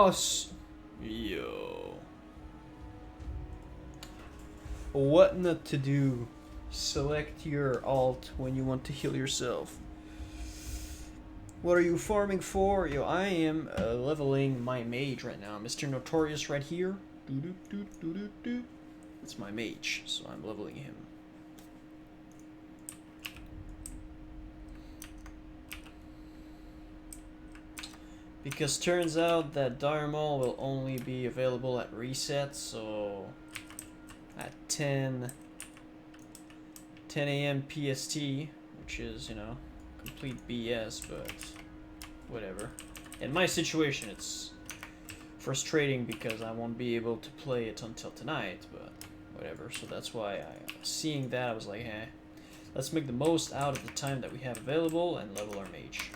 boss. Yo. What not to do. Select your alt when you want to heal yourself. What are you farming for? Yo, I am leveling my mage right now. Mr. Notorious right here. It's my mage, so I'm leveling him. Because turns out that Dire Maul will only be available at reset, so at 10 a.m. PST, which is, you know, complete BS, but whatever. In my situation, it's frustrating because I won't be able to play it until tonight, but whatever. So that's why seeing that, I was like, hey, let's make the most out of the time that we have available and level our mage.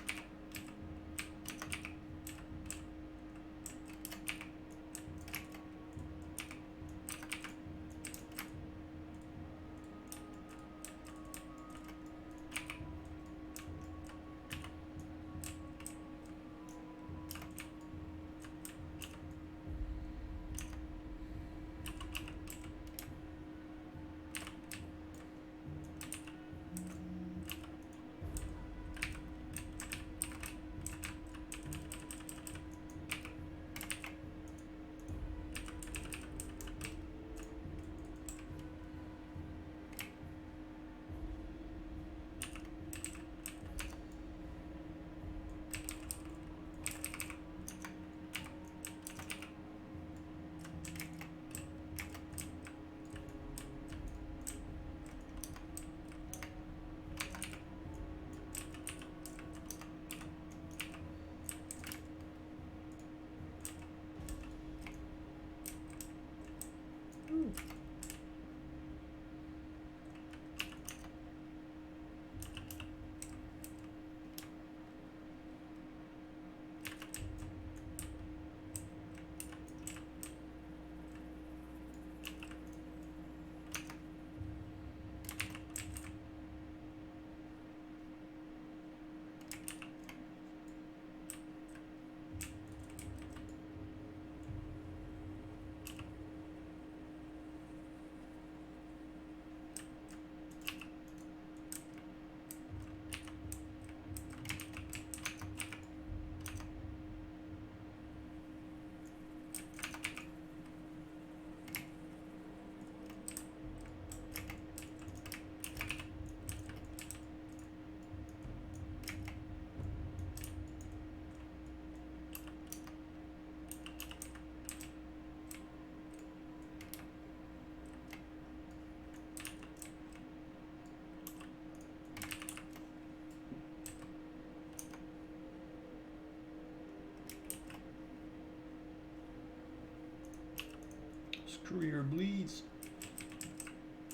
Screw your bleeds.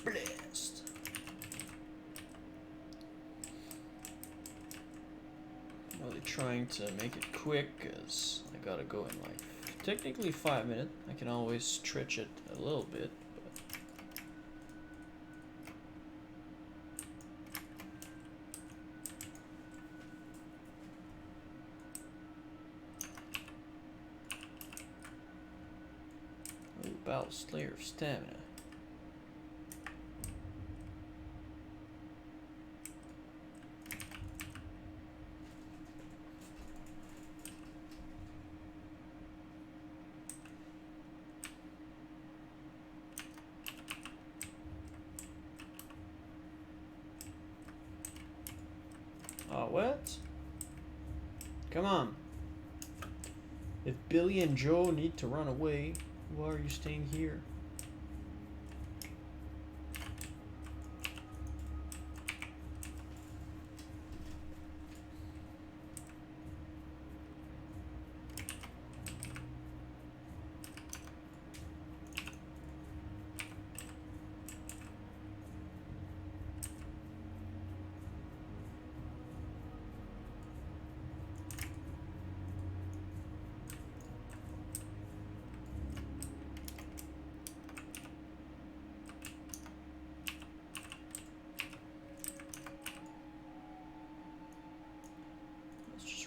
Blast. Really trying to make it quick because I gotta go in like technically 5 minutes. I can always stretch it a little bit. Battle Slayer of Stamina. Oh, what? Come on. If Billy and Joe need to run away, why are you staying here?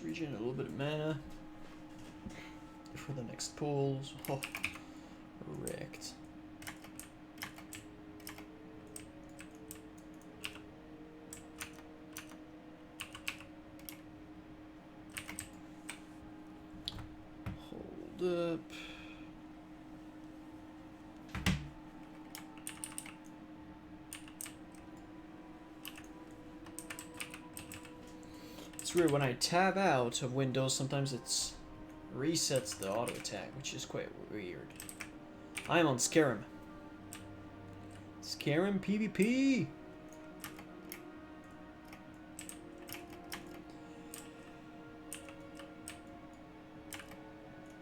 Regen a little bit of mana. If for the next pulls. Oh, wrecked. Hold up. It's weird, when I tab out of Windows, sometimes it resets the auto attack, which is quite weird. I'm on Skyrim. Skyrim PvP!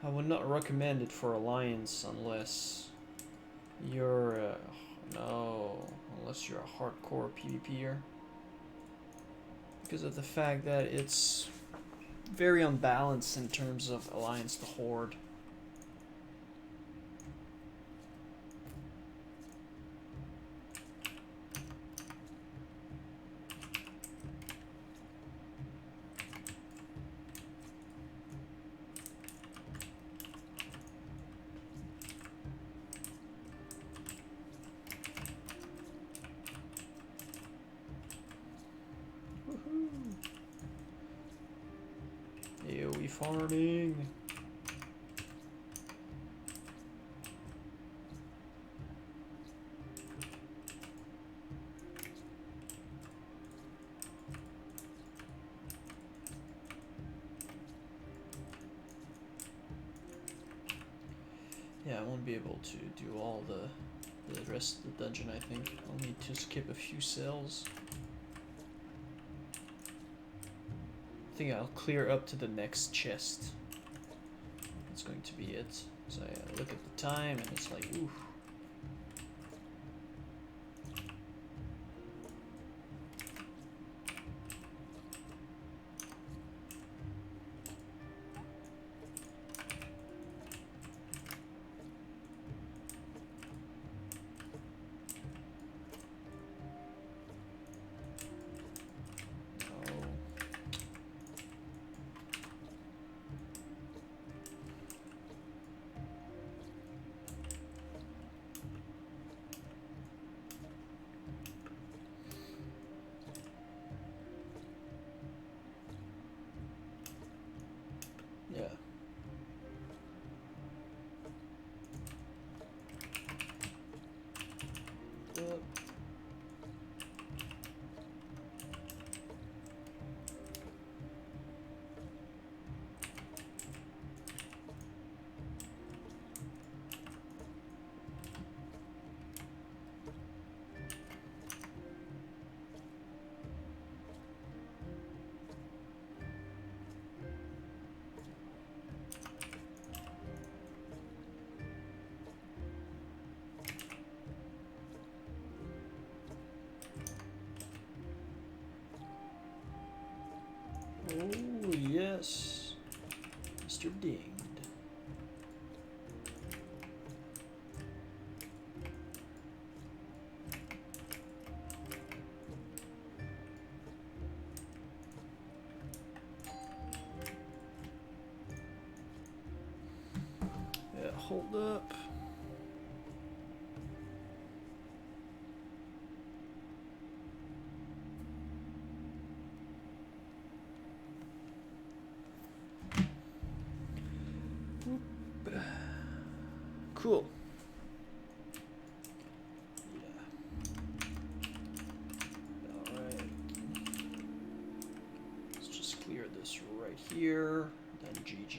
I would not recommend it for Alliance unless you're unless you're a hardcore PvPer. Because of the fact that it's very unbalanced in terms of Alliance to Horde. AoE farming. Yeah, I won't be able to do all the rest of the dungeon, I think. I'll need to skip a few cells. I think I'll clear up to the next chest. That's going to be it. So I look at the time and it's like, oof. Yeah. Oh, yes. Mr. Dinged. Yeah, hold up. Cool. Yeah. Alright. Let's just clear this right here, then GG.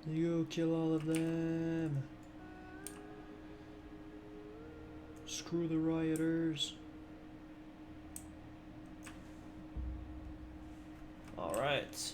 You kill all of them. Screw the rioters. All right.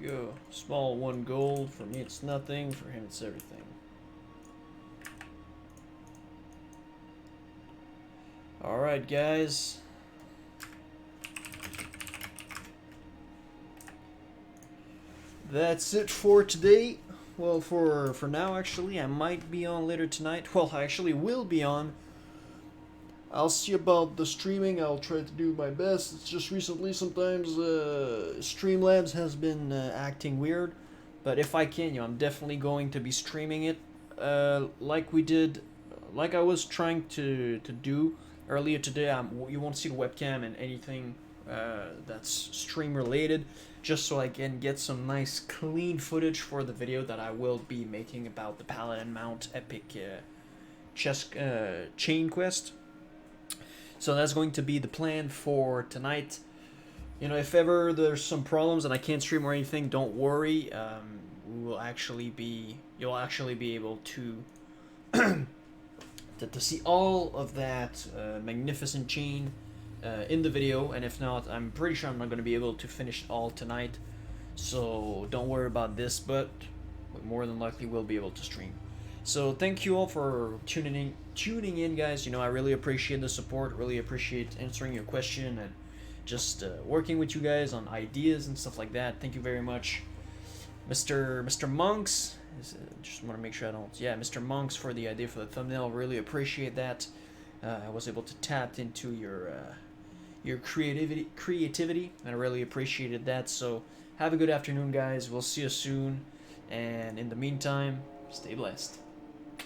Go. Small 1 gold. For me it's nothing. For him it's everything. Alright guys. That's it for today. Well, for now actually. I might be on later tonight. Well, I actually will be on. I'll see about the streaming. I'll try to do my best. It's just recently sometimes Streamlabs has been acting weird. But if I can, I'm definitely going to be streaming it like we did, like I was trying to do earlier today. You won't see the webcam and anything that's stream related, just so I can get some nice clean footage for the video that I will be making about the Paladin Mount Epic chest chain quest. So that's going to be the plan for tonight. You know, if ever there's some problems and I can't stream or anything, don't worry. You'll actually be able to to see all of that magnificent chain in the video. And if not, I'm pretty sure I'm not going to be able to finish it all tonight. So don't worry about this, but more than likely we'll be able to stream. So thank you all for tuning in, guys. You know, I really appreciate the support. Really appreciate answering your question and just working with you guys on ideas and stuff like that. Thank you very much, Mr. Monks. Just want to make sure I don't. Yeah, Mr. Monks, for the idea for the thumbnail. Really appreciate that. I was able to tap into your creativity, and I really appreciated that. So have a good afternoon, guys. We'll see you soon, and in the meantime, stay blessed.